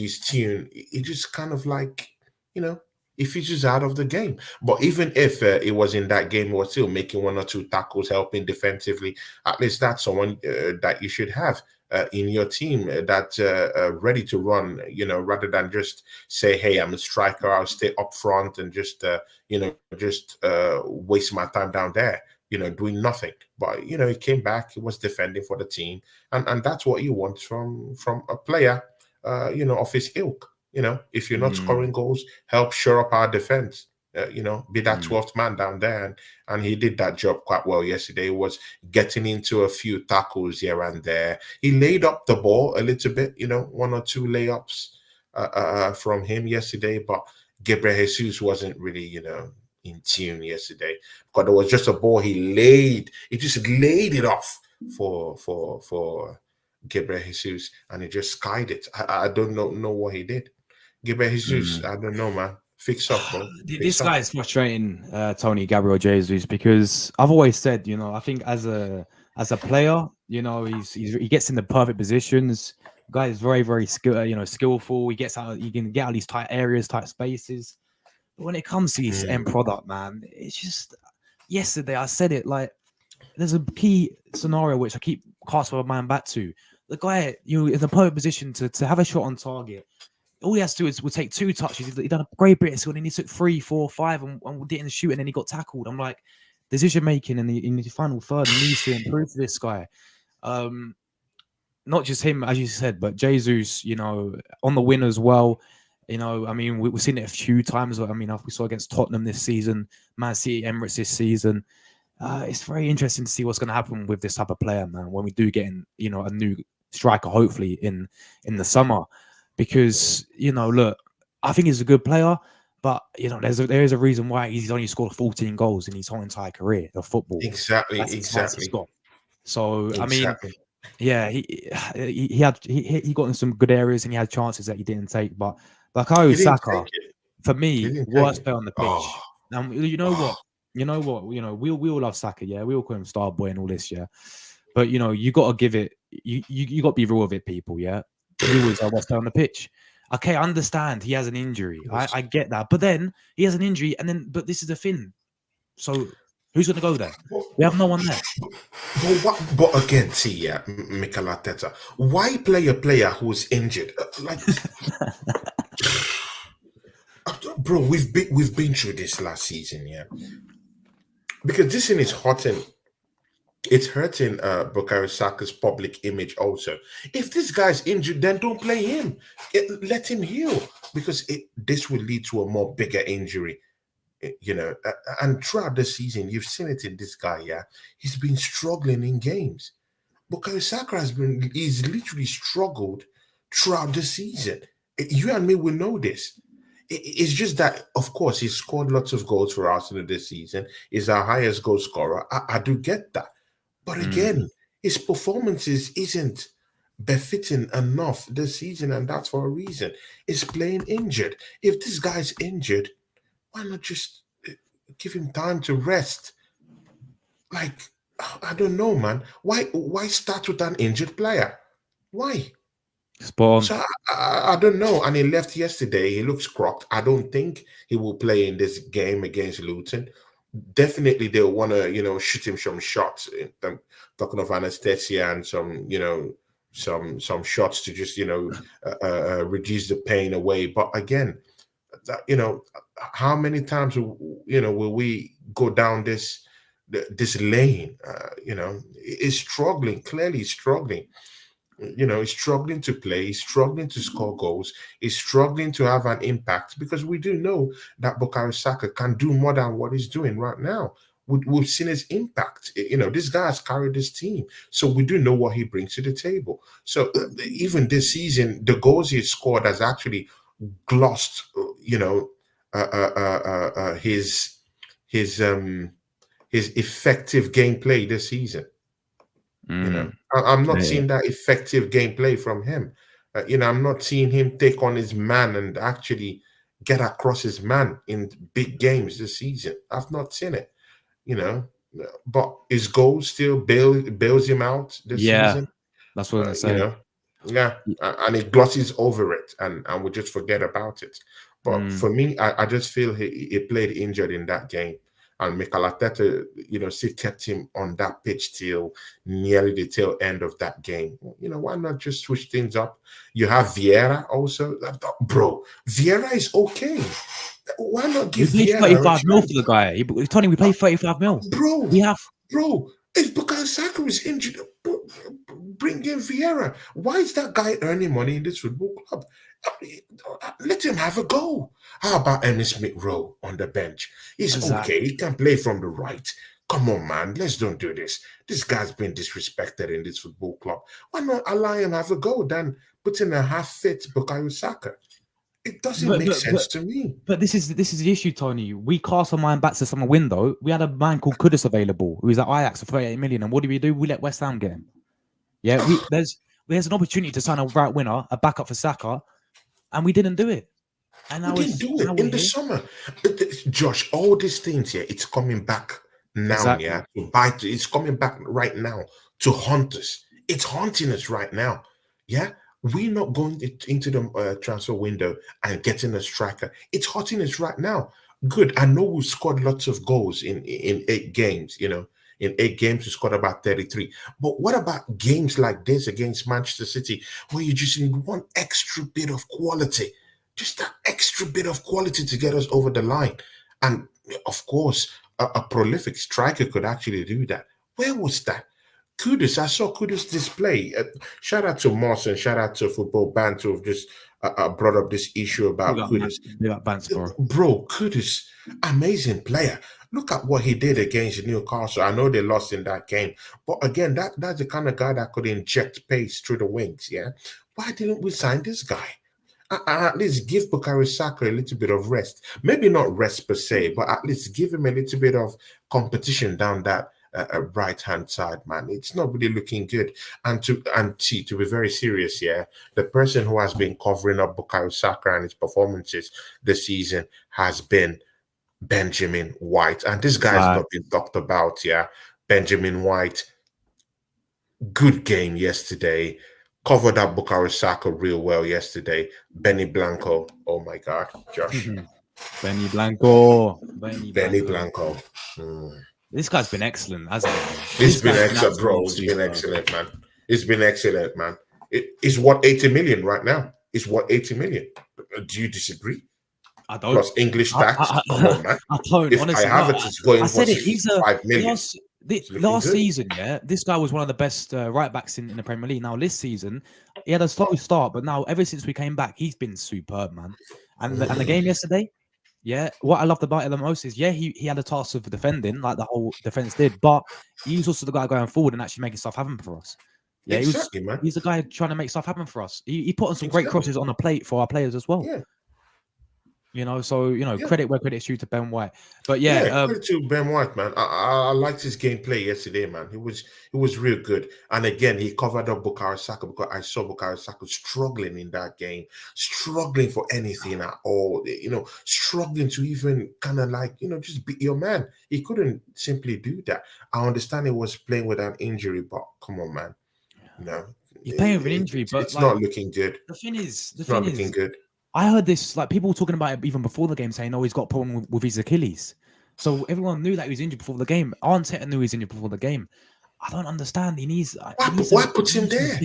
his tune, it just kind of like, you know, if he's just out of the game. But even if it was in that game, he was still making 1 or 2 tackles, helping defensively. At least that's someone that you should have in your team that's ready to run, rather than just say, hey, I'm a striker, I'll stay up front and just, waste my time down there, doing nothing. But, he came back, he was defending for the team. And that's what you want from a player, of his ilk. If you're not mm. scoring goals, help shore up our defense. be that 12th man down there. And he did that job quite well yesterday. He was getting into a few tackles here and there. He laid up the ball a little bit, one or two layups from him yesterday, but Gabriel Jesus wasn't really, in tune yesterday, because there was just a ball he just laid it off for Gabriel Jesus, and he just skied it. I don't know what he did. Gabriel Jesus, I don't know, man. Fix up, bro. This guy is frustrating, Tony Gabriel Jesus, because I've always said, I think as a player, he gets in the perfect positions. The guy is very, very skillful. He gets out. He can get out of these tight areas, tight spaces. But when it comes to his end product, man, it's just. Yesterday, I said it, like, there's a key scenario which I keep casting my mind back to. The guy, in the perfect position to have a shot on target. All he has to do will take 2 touches. He done a great bit of skill, and then he took 3, 4, 5 and didn't shoot, and then he got tackled. I'm like, decision making in the final third needs to improve for this guy. Not just him, as you said, but Jesus, on the win as well. I mean, we've seen it a few times. I mean, we saw against Tottenham this season, Man City, Emirates this season. It's very interesting to see what's going to happen with this type of player, man, when we do get in, a new striker, hopefully in the summer. Because, look, I think he's a good player, but, there is a reason why he's only scored 14 goals in his whole entire career of football. Exactly. So, exactly. I mean, yeah, he got in some good areas and he had chances that he didn't take. But Bukayo Saka, for me, worst player on the pitch. Now, you know what? We all love Saka, yeah. We all call him star boy and all this, yeah. But, you got to give it, you got to be real with it, people, yeah. He was our worst player on the pitch. Okay, I understand he has an injury. I get that. But then he has an injury, but this is the thing. So who's going to go there? We have no one there. But again, see, yeah, Mikel Arteta, why play a player who's injured? Bro, we've been through this last season, yeah. Because this thing is hurting. It's hurting Bukayo Saka's public image also. If this guy's injured, then don't play him. Let him heal, because this will lead to a more bigger injury. And throughout the season, you've seen it in this guy, yeah. He's been struggling in games. Bukayo Saka he's literally struggled throughout the season. You and me will know this. It's just that, of course, he scored lots of goals for Arsenal this season. He's our highest goal scorer. I do get that. But again, his performances isn't befitting enough this season, and that's for a reason. He's playing injured. If this guy's injured, why not just give him time to rest? Like, I don't know, man. Why start with an injured player? Why? Spawn. So I don't know. And he left yesterday. He looks crocked. I don't think he will play in this game against Luton. Definitely they'll want to, shoot him some shots. I'm talking of anesthesia and some, some shots to just, reduce the pain away. But again, how many times, will we go down this lane? He's struggling, clearly struggling. He's struggling to play, he's struggling to score goals, he's struggling to have an impact, because we do know that Bukayo Saka can do more than what he's doing right now. We've seen his impact. This guy has carried this team, so we do know what he brings to the table. So even this season, the goals he scored has actually glossed, his effective gameplay this season. I'm not seeing that effective gameplay from him. I'm not seeing him take on his man and actually get across his man in big games this season. I've not seen it, but his goal still bails him out this season. That's what I'm saying. And he glosses over it and we just forget about it. But for me, I just feel he played injured in that game. And Mikel Arteta, still kept him on that pitch till nearly the tail end of that game. Why not just switch things up? You have Vieira also. Bro, Vieira is okay. Why not give Vieira 35 mil for the guy? Tony, we pay 35 mil. Bro, we have. Bro, If Bukayo Saka is injured, bring in Vieira. Why is that guy earning money in this football club? Let him have a go. How about Emmy Smith Rowe on the bench? He's okay. Exactly. He can play from the right. Come on, man. Let's don't do this. This guy's been disrespected in this football club. Why not allow him have a go than put in a half-fit Bukayo Saka? It doesn't But make but but sense to me. but this is the issue, Tony. We cast our mind back to the summer window. We had a man called Kudus available, who was at Ajax for 38 million. And what do? We let West Ham get him. Yeah, there's an opportunity to sign a right winner, a backup for Saka, and we didn't do it. And We didn't do now it we're in the here. summer. Josh, all these things here, it's coming back now, Exactly. yeah. To bite, it's coming back right now to haunt us. It's haunting us right now. Yeah. We're not going into the transfer window and getting a striker. It's haunting us right now. Good. I know we scored lots of goals in 8 games, In 8 games, we scored about 33. But what about games like this against Manchester City, where you just need one extra bit of quality? Just that extra bit of quality to get us over the line. And of course, a prolific striker could actually do that. Where was that? Kudus, I saw Kudus display. Shout out to Moss and shout out to Football Band to have just brought up this issue about Kudus. Big up Bansborough. Bro, Kudus, amazing player. Look at what he did against Newcastle. I know they lost in that game, but again, that's the kind of guy that could inject pace through the wings. Yeah, why didn't we sign this guy? At least give Bukayo Saka a little bit of rest. Maybe not rest per se, but at least give him a little bit of competition down that right hand side, man. It's not really looking good. To be very serious, yeah, the person who has been covering up Bukayo Saka and his performances this season has been Benjamin White, and this guy's not been talked about. Yeah, Benjamin White, good game yesterday. Covered up Bukayo Saka real well yesterday. Benny Blanco, oh my God, Josh. Benny Blanco. Benny Blanco. This guy's been excellent, hasn't he? It's been excellent, bro. It's been excellent, man. It's been excellent, man. It's what 80 million right now. It's what 80 million. Do you disagree? I don't. Plus English tax. Come on, man. I don't. If Honestly, I have it, it's going I for said it. He's 65 million. Last season, yeah, this guy was one of the best right backs in the Premier League. Now this season, he had a slow start, but now ever since we came back, he's been superb, man. And the game yesterday, yeah, what I loved about it the most is, yeah, he had a task of defending, like the whole defense did, but he was also the guy going forward and actually making stuff happen for us. Yeah, exactly, man. He's the guy trying to make stuff happen for us. He put on some great crosses on the plate for our players as well. Yeah. Credit where credit's due to Ben White. But credit to Ben White, man. I liked his gameplay yesterday, man. It was real good. And again, he covered up Bukayo Saka because I saw Bukayo Saka struggling in that game, struggling for anything at all. Struggling to even kind of just beat your man. He couldn't simply do that. I understand he was playing with an injury, but come on, man. You're playing with an injury, but it's not looking good. The thing is, not looking good. I heard this, people talking about it even before the game, saying, "Oh, he's got a problem with his Achilles." So everyone knew that he was injured before the game. Arteta knew he was injured before the game. I don't understand. He needs. Why put him there?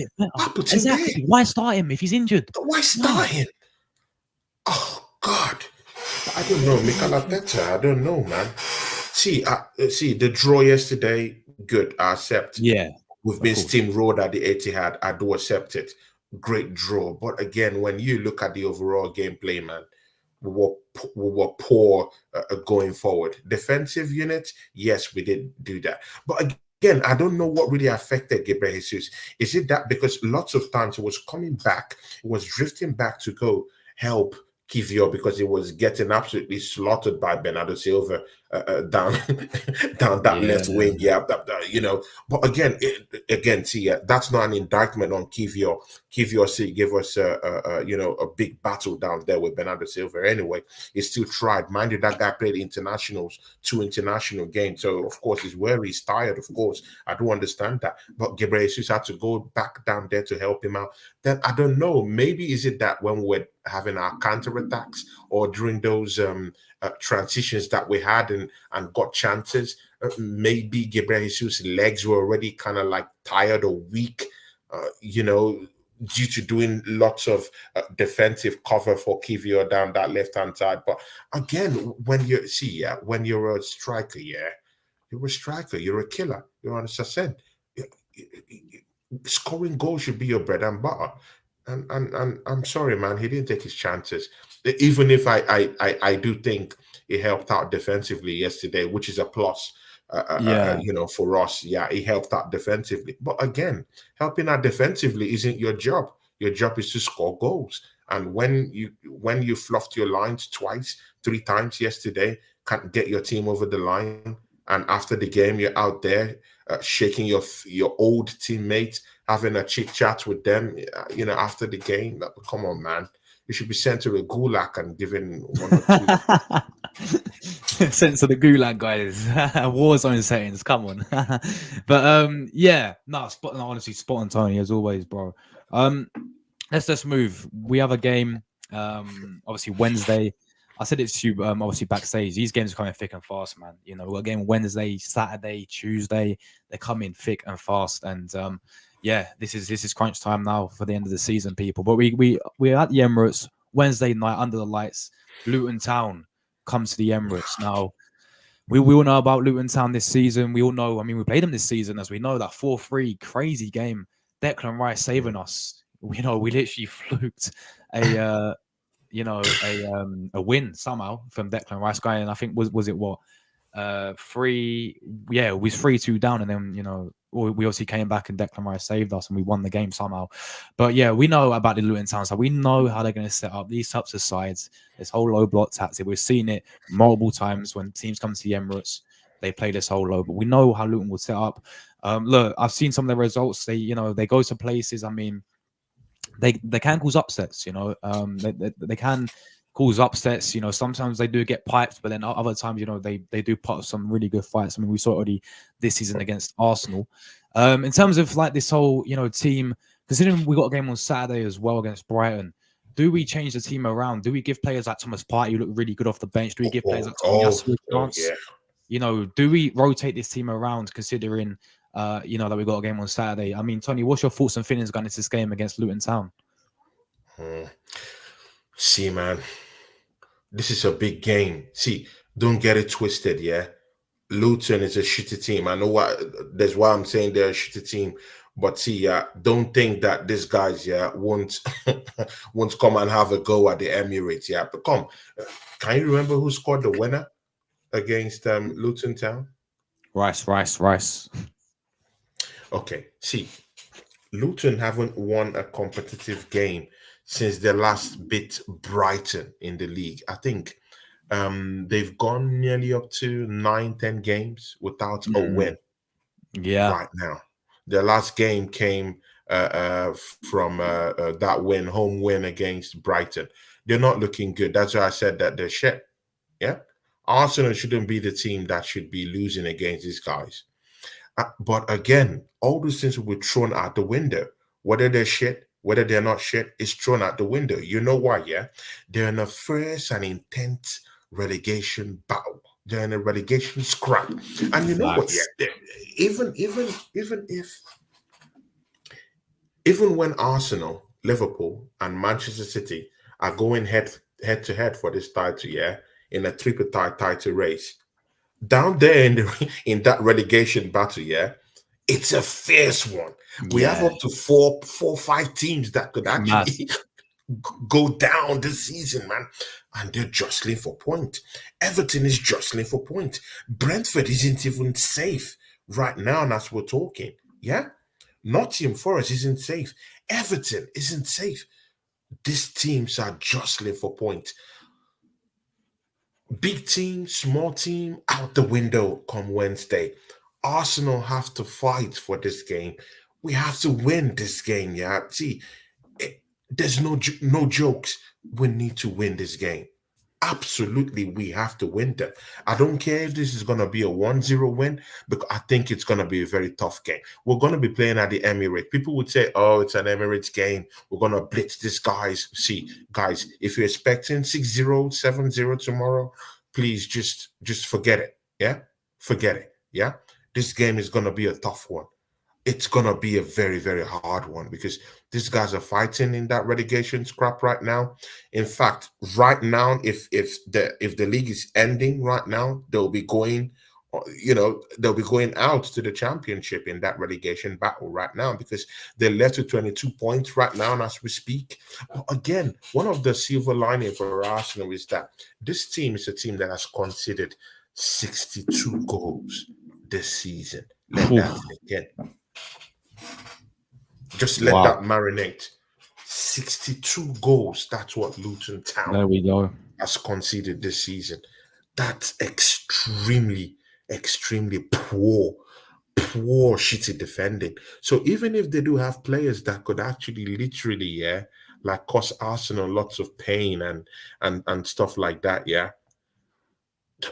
Exactly. Why start him if he's injured? Why start him? Oh God, I don't know, Mikel Arteta. I don't know, man. See, the draw yesterday. Good, I accept. Yeah, we've been steamrolled at the Etihad. I do accept it. Great draw, but again, when you look at the overall gameplay, man, we were poor going forward. Defensive unit, yes, we did do that, but again, I don't know what really affected Gabriel Jesus. Is it that because lots of times it was coming back, it was drifting back to go help Kivior because he was getting absolutely slaughtered by Bernardo Silva down that left wing. Yeah, But again, see, that's not an indictment on Kivior. Kivior gave us a big battle down there with Bernardo Silva. Anyway, he still tried. Mind you, that guy played internationals, 2 international games. So of course he's where he's tired. Of course, I do understand that. But Gabriel Jesus had to go back down there to help him out. Then I don't know. Maybe is it that when we're having our counterattacks or during those transitions that we had and got chances, maybe Gabriel Jesus' legs were already kind of like tired or weak, due to doing lots of defensive cover for Kivior down that left-hand side. But again, when you're a striker, You're a striker. You're a killer. You're on a ascent. Scoring goals should be your bread and butter. And I'm sorry, man, he didn't take his chances. Even if I do think he helped out defensively yesterday, which is a plus. Yeah, For us, yeah, he helped out defensively. But again, helping out defensively isn't your job. Your job is to score goals. And when you fluffed your lines twice, 3 times yesterday, can't get your team over the line, and after the game you're out there shaking your old teammates, having a chit chat with them, after the game. Come on, man. You should be sent to a gulag and given one or two. sense of the gulag, guys. War zone settings. Come on. But yeah, no, spot on. Honestly, spot on, Tony, as always, bro. Um, let's move. We have a game. Obviously Wednesday. I said it to you. Obviously backstage. These games are coming thick and fast, man. You know, we've got a game Wednesday, Saturday, Tuesday. They're coming thick and fast, and yeah, this is crunch time now for the end of the season, people. But we're at the Emirates Wednesday night under the lights. Luton Town comes to the Emirates now. We all know about Luton Town this season. We all know. I mean, we played them this season, as we know, that 4-3 crazy game. Declan Rice saving us. You know, we literally fluked a a win somehow from Declan Rice guy, and I think was it what 3, yeah, it was 3-2 down, and then we obviously came back and Declan Rice saved us and we won the game somehow. But yeah, we know about the Luton Town, so we know how they're going to set up these types of sides, this whole low block tactic. We've seen it multiple times when teams come to the Emirates, they play this whole low, but we know how Luton will set up. Look, I've seen some of the results. They go to places. I mean, they can cause upsets. They can cause upsets. Sometimes they do get piped, but then other times, they do put up some really good fights. I mean, we saw it already this season against Arsenal. In terms of like this whole team, considering we got a game on Saturday as well against Brighton, do we change the team around? Do we give players like Thomas Partey who look really good off the bench? Do we give players like Tomiyasu a chance? Yeah. Do we rotate this team around considering that we got a game on Saturday? I mean, Tony, what's your thoughts and feelings going into this game against Luton Town? See, man, this is a big game. See, don't get it twisted, yeah. Luton is a shitty team. I know that's why I'm saying they're a shitty team. But see, don't think that these guys, won't won't come and have a go at the Emirates, yeah. But come, can you remember who scored the winner against Luton Town? Rice. Okay, see, Luton haven't won a competitive game since they last beat Brighton in the league. I think they've gone nearly up to 9, 10 games without a win Yeah. right now. Their last game came from that home win against Brighton. They're not looking good. That's why I said that they're shit. Yeah. Arsenal shouldn't be the team that should be losing against these guys. But again, all those things will be thrown out the window. Whether they're shit, whether they're not shit, it's thrown out the window. You know why? Yeah, they're in a fierce and intense relegation battle. They're in a relegation scrap, and you know what? Yeah, even when Arsenal, Liverpool, and Manchester City are going head to head for this title, yeah, in a tripartite title race, down there in that relegation battle, yeah, it's a fierce one. We have up to four, 5 teams that could actually go down this season, man. And they're jostling for point. Everton is jostling for point. Brentford isn't even safe right now, and as we're talking. Yeah. Nottingham Forest isn't safe. Everton isn't safe. These teams are jostling for point. Big team, small team, out the window come Wednesday. Arsenal have to fight for this game. We have to win this game, yeah. See, there's no jokes. We need to win this game. Absolutely, we have to win them. I don't care if this is going to be a 1-0 win, because I think it's going to be a very tough game. We're going to be playing at the Emirates. People would say, oh, it's an Emirates game. We're going to blitz these guys. See, guys, if you're expecting 6-0, 7-0 tomorrow, please just forget it. Yeah? Forget it. Yeah? This game is going to be a tough one. It's gonna be a very, very hard one, because these guys are fighting in that relegation scrap right now. In fact, right now, if the league is ending right now, they'll be going they'll be going out to the championship in that relegation battle right now because they're left with 22 points right now as we speak. But again, one of the silver lining for Arsenal is that this team is a team that has conceded 62 goals this season. Let Phew. that again, just let Wow. that marinate. 62 goals. That's what Luton Town There we go. has conceded this season. That's extremely, extremely shitty defending. So even if they do have players that could actually literally, yeah, like cause Arsenal lots of pain and stuff like that, yeah,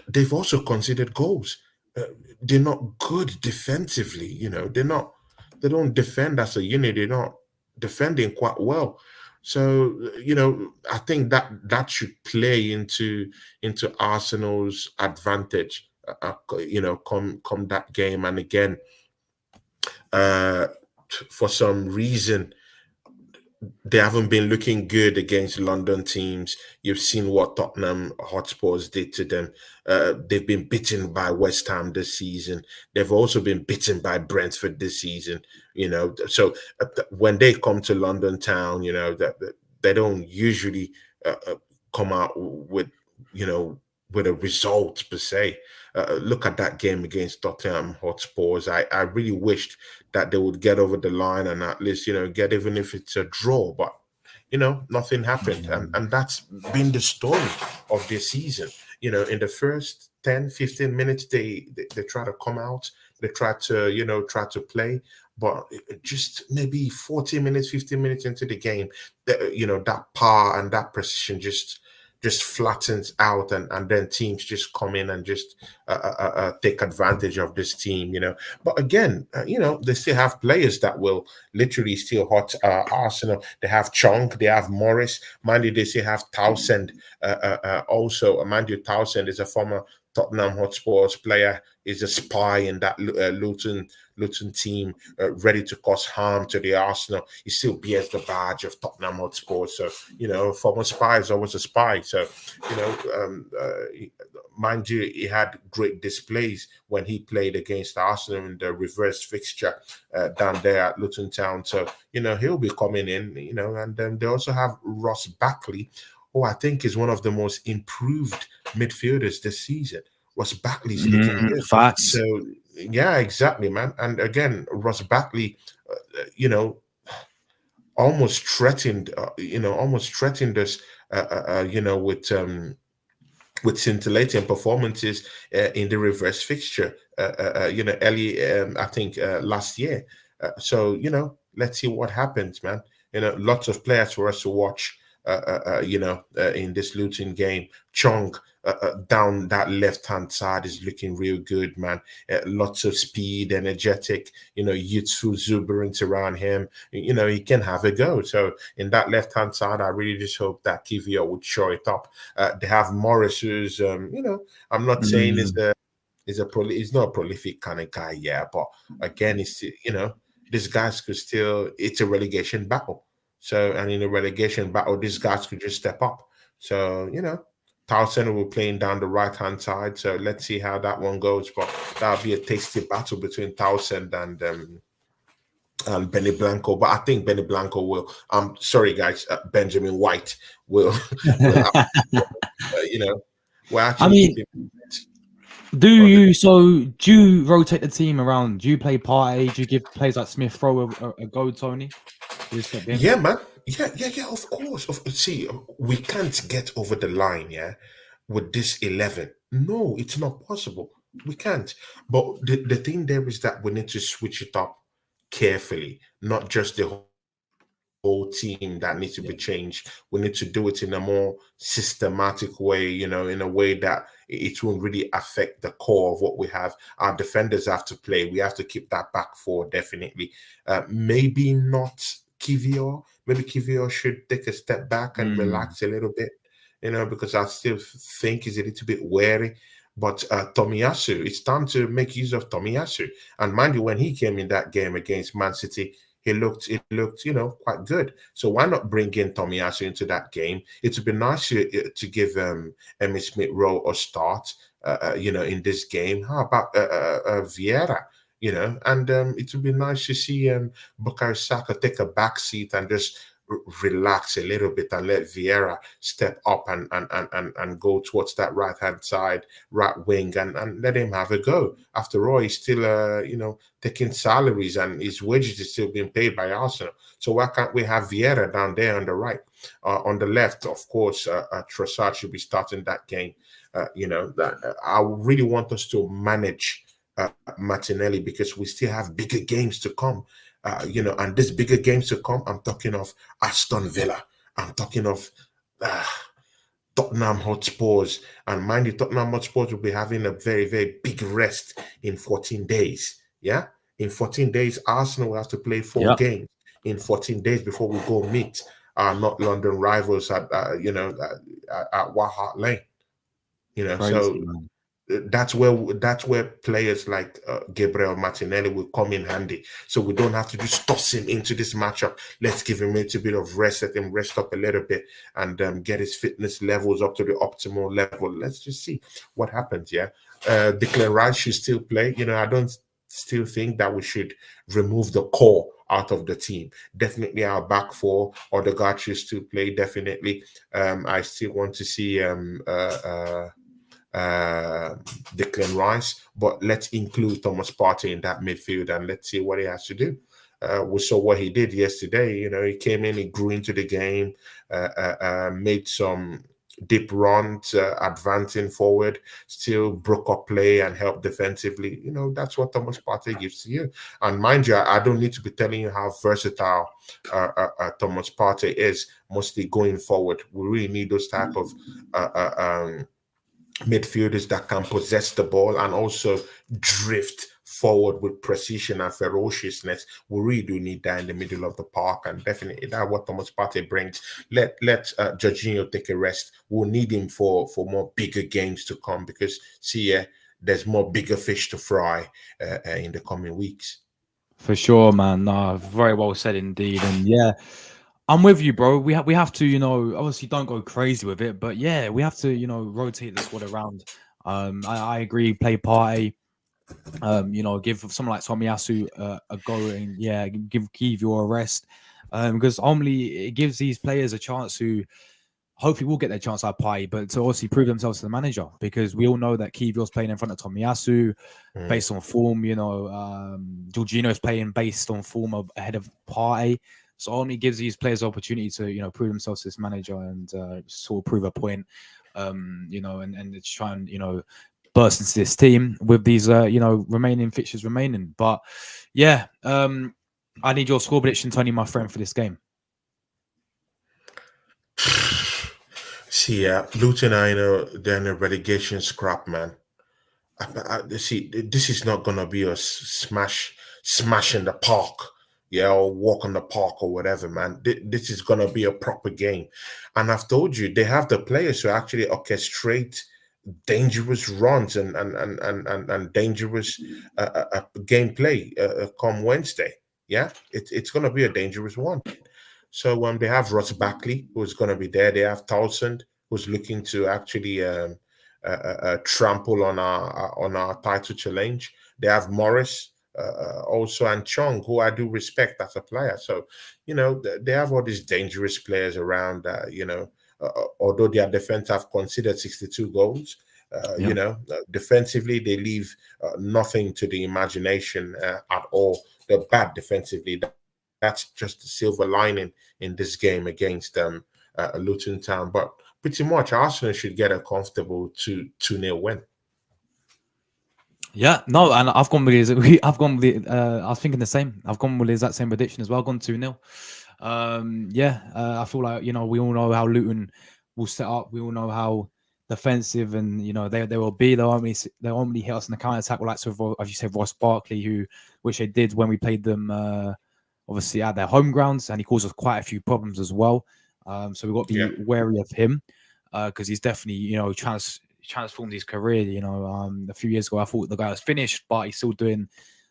they've also conceded goals. Uh, they're not good defensively. They're not. They don't defend as a unit. They're not defending quite well. So I think that should play into Arsenal's advantage. Come that game, and again, uh, for some reason they haven't been looking good against London teams. You've seen what Tottenham Hotspurs did to them. They've been beaten by West Ham this season. They've also been beaten by Brentford this season. So when they come to London town, that they don't usually come out with you know with a result per se. Look at that game against Tottenham Hotspurs. I really wished that they would get over the line and at least get, even if it's a draw, but nothing happened, and that's been the story of this season. In the first 10, 15 minutes they try to come out, they try to play, but just maybe 40 minutes, 15 minutes into the game, that power and that precision just flattens out, and then teams just come in and just take advantage of this team. But again, they still have players that will literally still hurt Arsenal. They have Chong, they have Morris. Mind you, they still have Townsend. Also, mind you, Townsend is a former Tottenham Hotspurs player, is a spy in that Luton team, ready to cause harm to the Arsenal. He still bears the badge of Tottenham Hotspur. So, former spy is always a spy. So, mind you, he had great displays when he played against Arsenal in the reverse fixture down there at Luton Town. So, he'll be coming in, and then they also have Ross Barkley, who I think is one of the most improved midfielders this season. Ross Barkley's looking good. Facts. So yeah, exactly, man. And again, Ross Barkley, almost threatened, us, with scintillating performances in the reverse fixture, early, I think last year. So let's see what happens, man. Lots of players for us to watch. In this Luton game, Chong down that left hand side is looking real good, man. Lots of speed, energetic, youthful exuberance around him. He can have a go. So in that left hand side, I really just hope that Kivio would show it up. They have Morris, who's I'm not saying he's not a prolific kind of guy, yeah, but again, it's these guys could still, it's a relegation battle. So, and in a relegation battle, these guys could just step up. So, Townsend will be playing down the right hand side. So let's see how that one goes. But that'll be a tasty battle between Townsend and Benny Blanco. But I think Benny Blanco will. I'm sorry, guys. Benjamin White will. will we're I actually mean, keeping. do you rotate the team around? Do you play party? Do you give players like Smith Rowe a go, Tony? Do you step in? Yeah, man. Yeah. Of course. See, we can't get over the line, yeah, with this 11. No, it's not possible. We can't. But the thing there is that we need to switch it up carefully, not just the whole team that needs to be changed. We need to do it in a more systematic way, in a way that it won't really affect the core of what we have. Our defenders have to play. We have to keep that back four, definitely. Maybe not Kivior. Maybe Kivior should take a step back and relax a little bit, because I still think he's a little bit wary. But Tomiyasu, it's time to make use of Tomiyasu. And mind you, when he came in that game against Man City, he looked, quite good. So why not bring in Tomiyasu into that game? It would be nice to give Emmy Smith Rowe a start, in this game. How about Vieira? And it would be nice to see Bukayo Saka take a back seat and just relax a little bit and let Vieira step up and go towards that right hand side, right wing, and let him have a go. After all, he's still taking salaries and his wages is still being paid by Arsenal. So why can't we have Vieira down there on the right? On the left, of course, Trossard should be starting that game. I really want us to manage Martinelli because we still have bigger games to come. And these bigger games to come, I'm talking of Aston Villa. I'm talking of uh, Tottenham Hotspurs. And mind you, Tottenham Hotspurs will be having a very, very big rest in 14 days. Yeah? In 14 days, Arsenal will have to play four Yeah, games in 14 days before we go meet our not London rivals at White Hart Lane. So crazy, man. that's where players like Gabriel Martinelli will come in handy. So we don't have to just toss him into this matchup. Let's give him a little bit of rest, let him rest up a little bit, and get his fitness levels up to the optimal level. Let's just see what happens. Yeah, Declan Rice should still play. I don't still think that we should remove the core out of the team. Definitely our back four or the guard should still play. Definitely, I still want to see uh, Declan Rice, but let's include Thomas Partey in that midfield and let's see what he has to do. We saw what he did yesterday. He came in, he grew into the game, made some deep runs, advancing forward, still broke up play and helped defensively. That's what Thomas Partey gives to you. And mind you, I don't need to be telling you how versatile Thomas Partey is, mostly going forward. We really need those type of midfielders that can possess the ball and also drift forward with precision and ferociousness. We really do need that in the middle of the park, and definitely that's what Thomas Partey brings. Let Jorginho take a rest. We'll need him for more bigger games to come because there's more bigger fish to fry in the coming weeks. For sure, man. No, very well said indeed. And yeah, I'm with you, bro. We have to, obviously don't go crazy with it, but yeah, we have to, rotate the squad around. I agree. Play party. Give someone like Tomiyasu a go and yeah, give Kiwior a rest. Because only it gives these players a chance who hopefully will get their chance at party, but to also prove themselves to the manager because we all know that Kiwior's playing in front of Tomiyasu Mm. based on form. Jorginho's playing based on form ahead of party. So only gives these players the opportunity to, prove themselves to this manager and sort of prove a point, and to try and, burst into this team with these, remaining fixtures remaining. But yeah, I need your score prediction, Tony, my friend, for this game. See, Luton, I know they're in a relegation scrap, man. See, this is not gonna be a smash in the park, yeah, or walk on the park or whatever, man. This is gonna be a proper game, and I've told you they have the players to actually orchestrate dangerous runs and dangerous gameplay come Wednesday. Yeah, it's gonna be a dangerous one. So they have Ross Barkley, who's going to be there. They have Townsend, who's looking to actually trample on our title challenge. They have Morris also and Chong, who I do respect as a player. So they have all these dangerous players around. Although their defense have considered 62 goals. Yeah. Defensively, they leave nothing to the imagination at all. They're bad defensively. That's just the silver lining in this game against Luton Town. But pretty much Arsenal should get a comfortable 2-0 win. Yeah, no, and I've gone with I've gone with I was thinking the same. I've gone with the exact same prediction as well. I've gone 2-0. I feel like we all know how Luton will set up. We all know how defensive and they will be. They'll only hit us in the counter attack. Like as you said, Ross Barkley, which they did when we played them obviously at their home grounds, and he caused us quite a few problems as well. So we've got to be wary of him because he's definitely transformed his career. A few years ago I thought the guy was finished, but he's still doing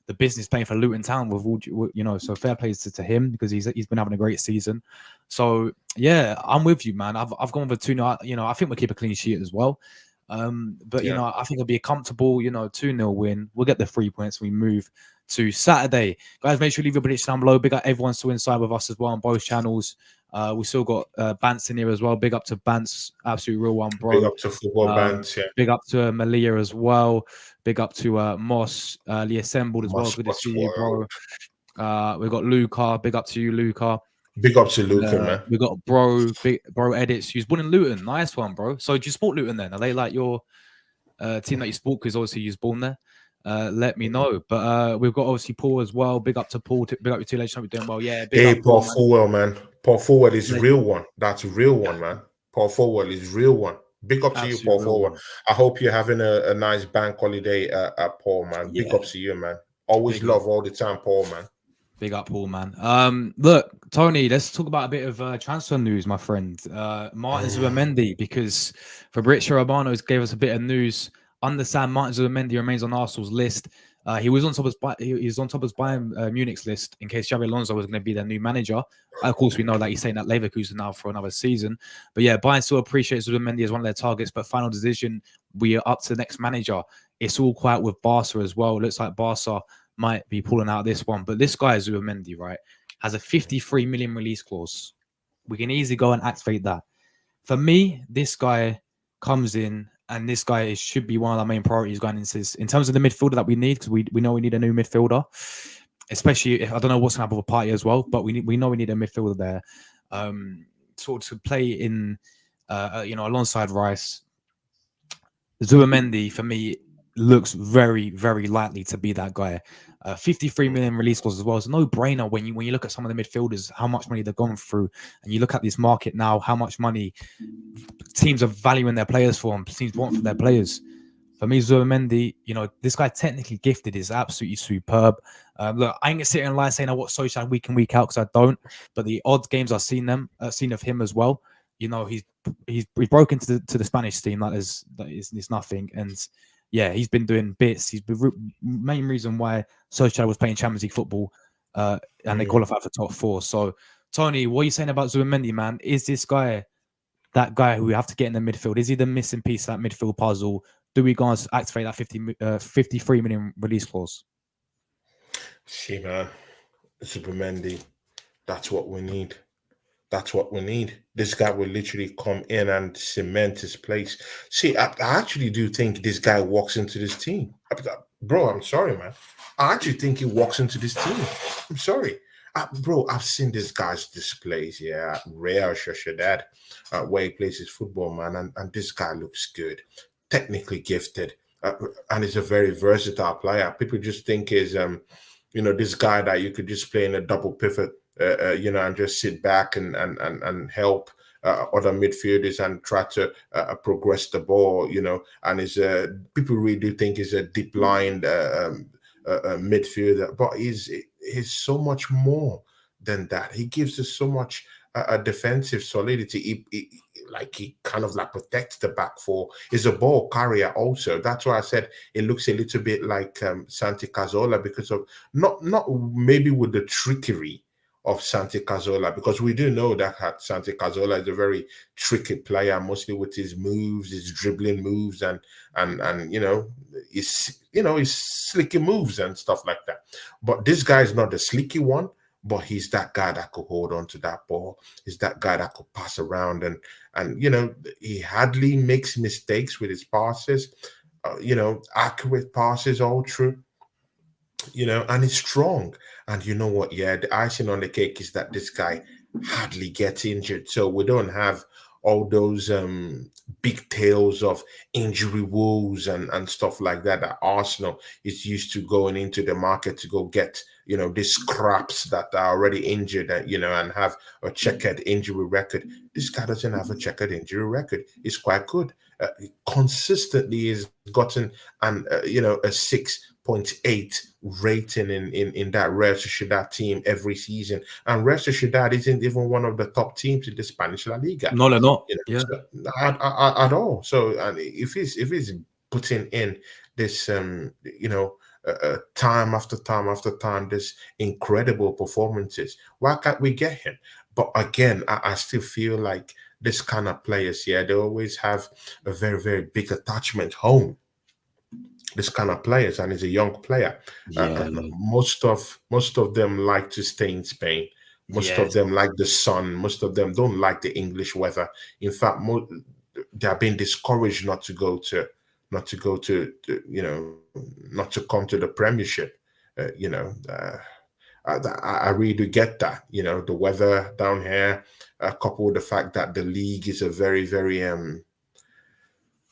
the business playing for Luton Town with all, so fair play to him because he's been having a great season. So yeah, I'm with you, man. I've gone with a 2-0. I think we'll keep a clean sheet as well. But Yeah. I think it'll be a comfortable, 2-0 win. We'll get the 3 points. We move to Saturday, guys. Make sure you leave your prediction down below. Big up everyone still inside with us as well on both channels. We still got Bance in here as well. Big up to Bance, absolute real one, Big bro. up to football bands. Yeah. Big up to Malia as well. Big up to Moss, the assembled as well. Good to see you, bro. We've got Luca. Big up to you, Luca. Big up to Luca, man. We got bro edits. Who's born in Luton. Nice one, bro. So do you support Luton then? Are they like your team that you support? Because obviously you're born there. Let me know. But we've got obviously Paul as well. Big up to Paul. Big up to you, Hope you're doing well. Yeah. Big up, Paul man. Forwell, man. Paul Forwell is real one. That's real one, man. Paul Forwell is real one. Big up to you, Paul Forwell. I hope you're having a nice bank holiday at Paul, man. Big up to you, man. Always love all the time, Paul, man. Big up, Paul, man. Look, Tony, let's talk about a bit of transfer news, my friend. Martin Zubimendi, because Fabrizio Romano gave us a bit of news. Understand Martin Zubimendi remains on Arsenal's list. He was on top of Bayern Munich's list in case Xabi Alonso was going to be their new manager. Of course, we know that he's saying that Leverkusen now for another season. But yeah, Bayern still appreciates Zubimendi as one of their targets. But final decision, we are up to the next manager. It's all quiet with Barca as well. It looks like Barca might be pulling out this one. But this guy, Zubimendi, right, has a 53 million release clause. We can easily go and activate that. For me, this guy comes in, and this guy should be one of our main priorities going into this. In terms of the midfielder that we need, because we know we need a new midfielder, especially if I don't know what's going to happen with Partey as well, but we know we need a midfielder there. Sort of play in, alongside Rice. Zubimendi, for me, looks very, very likely to be that guy. 53 million release clause as well. It's a no-brainer when you look at some of the midfielders, how much money they're going through, and you look at this market now, how much money teams are valuing their players for, and teams want for their players. For me, Zubimendi, this guy technically gifted is absolutely superb. Look, I ain't gonna sit here and lie saying I watch Solskjaer week in, week out because I don't. But the odd games I've seen of him as well. He's broken to the Spanish team. That is nothing. And yeah, he's been doing bits. He's the main reason why Solskjaer was playing Champions League football, and they qualified for top 4. So, Tony, what are you saying about Zubimendi, man? Is this guy that guy who we have to get in the midfield? Is he the missing piece of that midfield puzzle? Do we go and activate that 53 million release clause? See, man, Zubimendi, that's what we need. That's what we need. This guy will literally come in and cement his place. See, I actually do think this guy walks into this team. Bro, I'm sorry, man. I actually think he walks into this team. I'm sorry. Bro, I've seen this guy's displays, at Real Sociedad, where he plays his football, man, and this guy looks good. Technically gifted, and he's a very versatile player. People just think is, this guy that you could just play in a double pivot, and just sit back and help other midfielders and try to progress the ball, and is people really do think he's a deep line midfielder, but he's so much more than that. He gives us so much defensive solidity. He kind of protects the back four. He's a ball carrier also. That's why I said it looks a little bit like Santi Cazorla, because of not maybe with the trickery of Santi Cazorla, because we do know that Santi Cazorla is a very tricky player, mostly with his moves, his dribbling moves, and his slicky moves and stuff like that. But this guy is not the slicky one, but he's that guy that could hold on to that ball. He's that guy that could pass around, and he hardly makes mistakes with his passes. Accurate passes, all true. And he's strong. And you know what? Yeah, the icing on the cake is that this guy hardly gets injured. So we don't have all those big tales of injury woes and stuff like that Arsenal is used to going into the market to go get, these scraps that are already injured and have a checkered injury record. This guy doesn't have a checkered injury record. He's quite good. Consistently has gotten a 6.8 rating in that Real Sociedad team every season, and Real Sociedad isn't even one of the top teams in the Spanish La Liga. No, they're not. At all. So, and if he's putting in this time after time after time, this incredible performances. Why can't we get him? But again, I still feel like this kind of players, yeah, they always have a very, very big attachment home. This kind of players, and he's a young player. Yeah. And most of them like to stay in Spain. Most of Yes. them like the sun. Most of them don't like the English weather. In fact, they are being discouraged not to go to not to come to the Premiership. You know, I really do get that. You know, the weather down here, coupled with the fact that the league is a very, very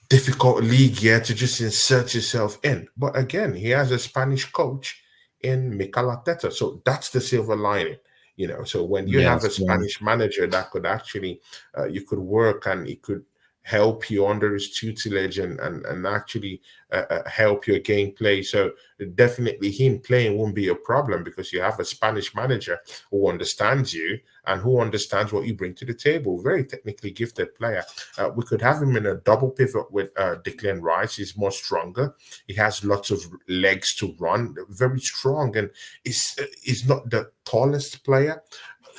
difficult league here to just insert yourself in. But again, he has a Spanish coach in Mikel Arteta, so that's the silver lining. You know, so when you have Yes. a Spanish manager that could actually, you could work and he could help you under his tutelage and actually help your gameplay. So definitely him playing won't be a problem because you have a Spanish manager who understands you and who understands what you bring to the table. Very technically gifted player. We could have him in a double pivot with Declan Rice. He's more stronger. He has lots of legs to run. Very strong, and is not the tallest player.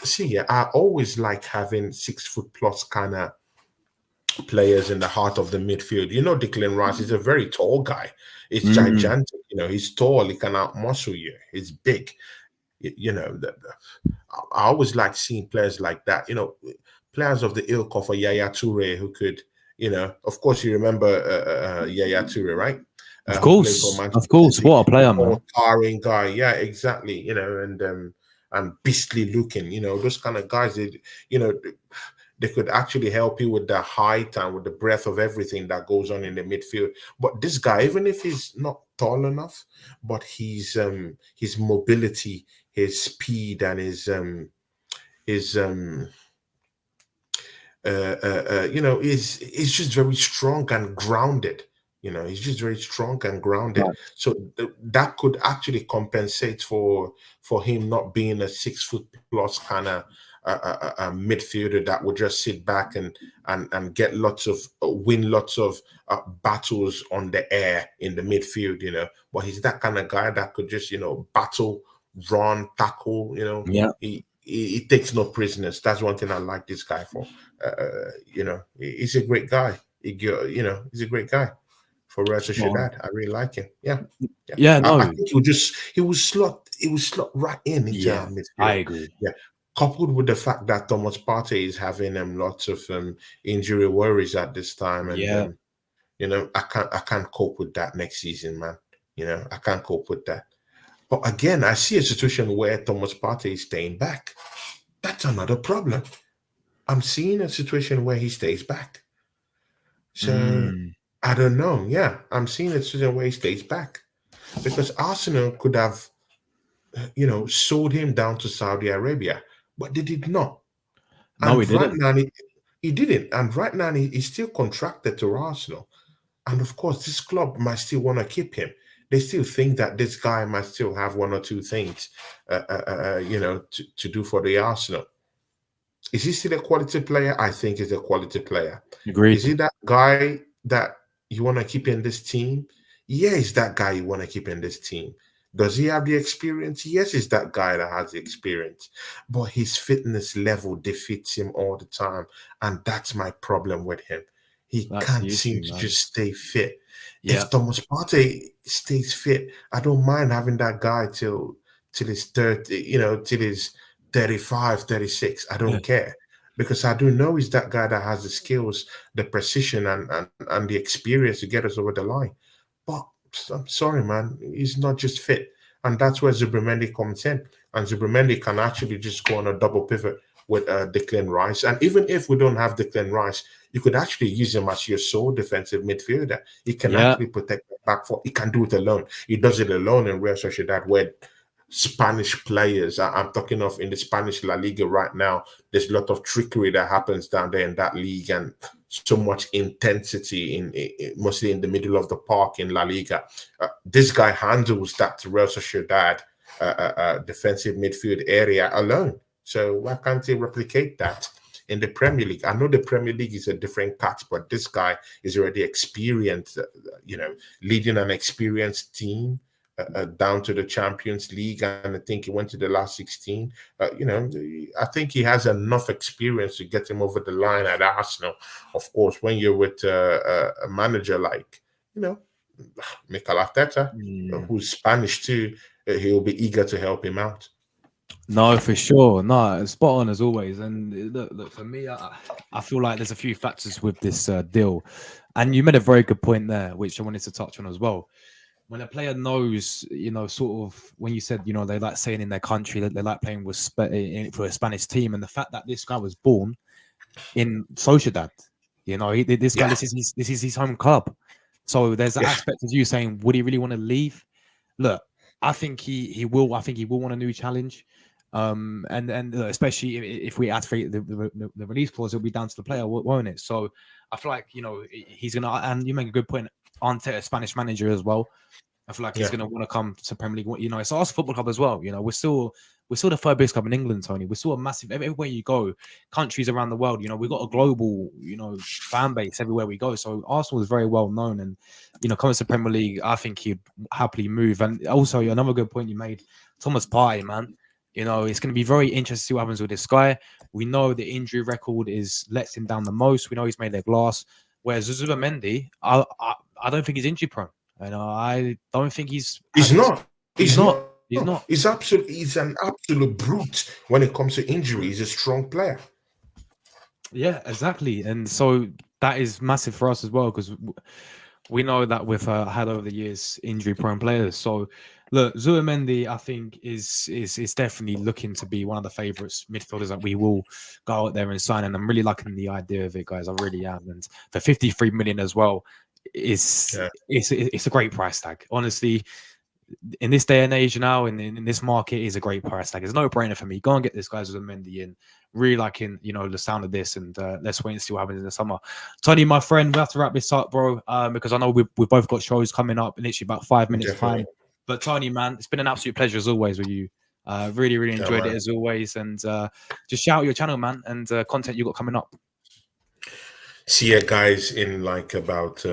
See, yeah, I always like having 6 foot plus kind of players in the heart of the midfield. You know, Declan Rice is a very tall guy. He's Mm, gigantic. You know, he's tall. He can outmuscle you. He's big. You know, I always like seeing players like that. You know, players of the ilk of a Yaya Toure who could, you know, of course you remember Yaya Toure, right? of Who played for course. Manchester Of course. City, What a a player, man. tall, towering guy. Yeah, exactly. You know, and beastly looking. You know, those kind of guys. You know, they could actually help you with the height and with the breadth of everything that goes on in the midfield. But this guy, even if he's not tall enough, but his mobility, his speed, and his is just very strong and grounded. You know, he's just very strong and grounded. Right. So that could actually compensate for him not being a 6 foot plus kind of midfielder that would just sit back and get lots of win lots of battles on the air in the midfield. You know, but he's that kind of guy that could just battle, run, tackle. You know, Yeah. he takes no prisoners. That's one thing I like this guy for. He's a great guy. He's a great guy for Real Spot on. Sociedad. I really like him. Yeah, yeah. Yeah. I No. think he will slot right into our Yeah. I midfield. agree. Yeah. Coupled with the fact that Thomas Partey is having lots of injury worries at this time, and Yeah. I can't cope with that next season, man. I can't cope with that. But again, I see a situation where Thomas Partey is staying back. That's another problem. I'm seeing a situation where he stays back. So Mm, I don't know. Yeah, I'm seeing a situation where he stays back because Arsenal could have, sold him down to Saudi Arabia, but they did not. no, we And right didn't. now, he didn't. And right now, he's still contracted to Arsenal. And of course, this club might still want to keep him. They still think that this guy might still have one or two things, to do for the Arsenal. Is he still a quality player? I think he's a quality player. Is Agreed. he that guy that you want to keep in this team? Yeah, he's that guy you want to keep in this team. Does he have the experience? Yes, he's that guy that has the experience. But his fitness level defeats him all the time. And that's my problem with him. He That's can't the seem issue, to man. just stay fit. Yeah. If Thomas Partey stays fit, I don't mind having that guy till he's 30, till he's 35, 36. I Yeah. don't care. Because I do know he's that guy that has the skills, the precision, and the experience to get us over the line. But I'm sorry, man, he's not just fit. And that's where Zubimendi comes in. And Zubimendi can actually just go on a double pivot with Declan Rice. And even if we don't have Declan Rice, you could actually use him as your sole defensive midfielder. He can Yeah. actually protect the back foot. He can do it alone. He does it alone in Real Sociedad, where Spanish players, I'm talking of in the Spanish La Liga right now, there's a lot of trickery that happens down there in that league and so much intensity mostly in the middle of the park in La Liga. This guy handles that Real Sociedad defensive midfield area alone. So why can't he replicate that in the Premier League? I know the Premier League is a different cut, but this guy is already experienced, leading an experienced team down to the Champions League, and I think he went to the last 16. I think he has enough experience to get him over the line at Arsenal. Of course, when you're with a manager like, Mikel Arteta, who's Spanish too, he'll be eager to help him out. No, for sure. No, spot on as always. And look for me, I feel like there's a few factors with this deal. And you made a very good point there, which I wanted to touch on as well. When a player knows, sort of when you said, they like saying in their country that they like playing with for a Spanish team, and the fact that this guy was born in Sociedad, this guy, this is his home club. So there's that aspect of you saying, would he really want to leave? Look, I think he will. I think he will want a new challenge. And especially if we activate the release clause, it'll be down to the player, won't it? So I feel like he's gonna. And you make a good point. Arteta, a Spanish manager as well. I feel like he's gonna want to come to Premier League. It's our football club as well. We're still the third biggest club in England, Tony. We're still a massive everywhere you go, countries around the world. We've got a global fan base everywhere we go. So Arsenal is very well known, and coming to Premier League, I think he'd happily move. And also another good point you made, Thomas Partey, man. It's going to be very interesting to see what happens with this guy. We know the injury record lets him down the most. We know he's made their glass. Whereas Zubimendi, I don't think he's injury prone. I don't think he's not. He's not. He's an absolute brute when it comes to injury. He's a strong player. Yeah, exactly. And so that is massive for us as well, because we know that we've had over the years injury prone players. So look, Zubimendi, I think is definitely looking to be one of the favourites midfielders that we will go out there and sign. And I'm really liking the idea of it, guys. I really am. And for 53 million as well, it's a great price tag. Honestly, in this day and age now, in this market, is a great price tag. It's no brainer for me. Go and get this guys Zubimendi in. Really liking, the sound of this, and let's wait and see what happens in the summer. Tony, my friend, we have to wrap this up, bro, because I know we've both got shows coming up in literally about 5 minutes time. But Tony, man, it's been an absolute pleasure as always with you. Really, really enjoyed it as always, and just shout out your channel, man, and content you got coming up. See you guys in like about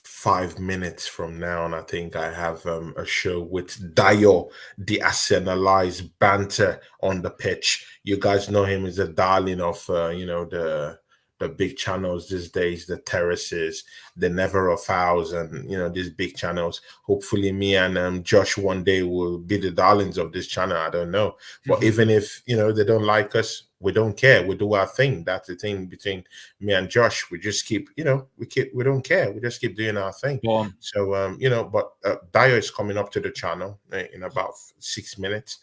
5 minutes from now, and I think I have a show with Dio, the Arsenalized banter on the pitch. You guys know him as a darling of the big channels these days, the terraces, the Never of Fouls, and these big channels. Hopefully me and Josh one day will be the darlings of this channel. I don't know, but even if they don't like us, we don't care. We do our thing. That's the thing between me and Josh. We just keep, we don't care. We just keep doing our thing. So, but Dio is coming up to the channel in about 6 minutes.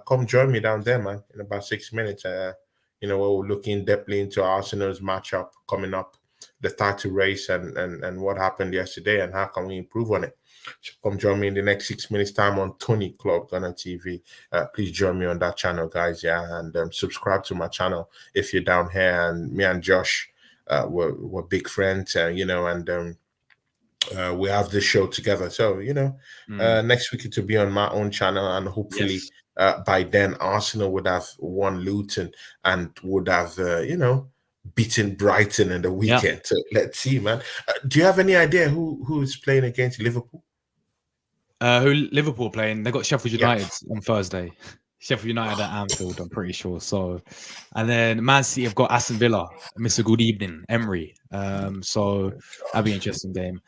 Come join me down there, man, in about 6 minutes. We're looking deeply into Arsenal's matchup coming up, the title race, and what happened yesterday, and how can we improve on it. So come join me in the next 6 minutes time on Tony Club Ghana TV. Please join me on that channel, guys. Yeah, and subscribe to my channel if you're down here. And me and Josh, we're big friends, and we have this show together. So next week it will be on my own channel, and hopefully by then Arsenal would have won Luton and would have beaten Brighton in the weekend. So let's see, man. Do you have any idea who is playing against Liverpool? Who Liverpool playing? They got Sheffield United on Thursday. Sheffield United at Anfield, I'm pretty sure. So, and then Man City have got Aston Villa. Mr. Good Evening, Emery. So that'll be an interesting game.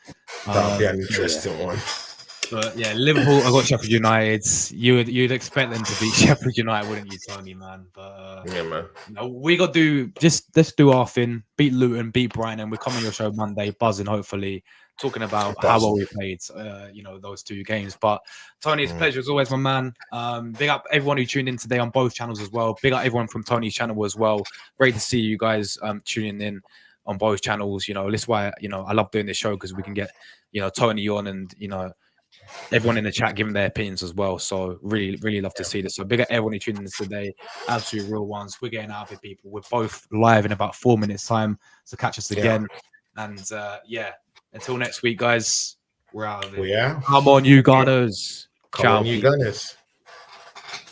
That'll be an interesting one. But yeah, Liverpool. I got Sheffield United. You'd expect them to beat Sheffield United, wouldn't you, Tony, man? But yeah, man. We got to let's do our thing. Beat Luton, beat Brighton, and we're coming on your show Monday, buzzing hopefully, talking about how well we played. Those two games. But Tony, it's a pleasure as always, my man. Big up everyone who tuned in today on both channels as well. Big up everyone from Tony's channel as well. Great to see you guys tuning in on both channels. This is why I love doing this show, because we can get Tony on and everyone in the chat giving their opinions as well. So really, really love to see this. So big up everyone who tuned in today. Absolute real ones. We're getting out of it, people. We're both live in about 4 minutes time. So catch us again. And until next week, guys, we're out of it. We are. Come on, you Gunners. Come on, you Gunners.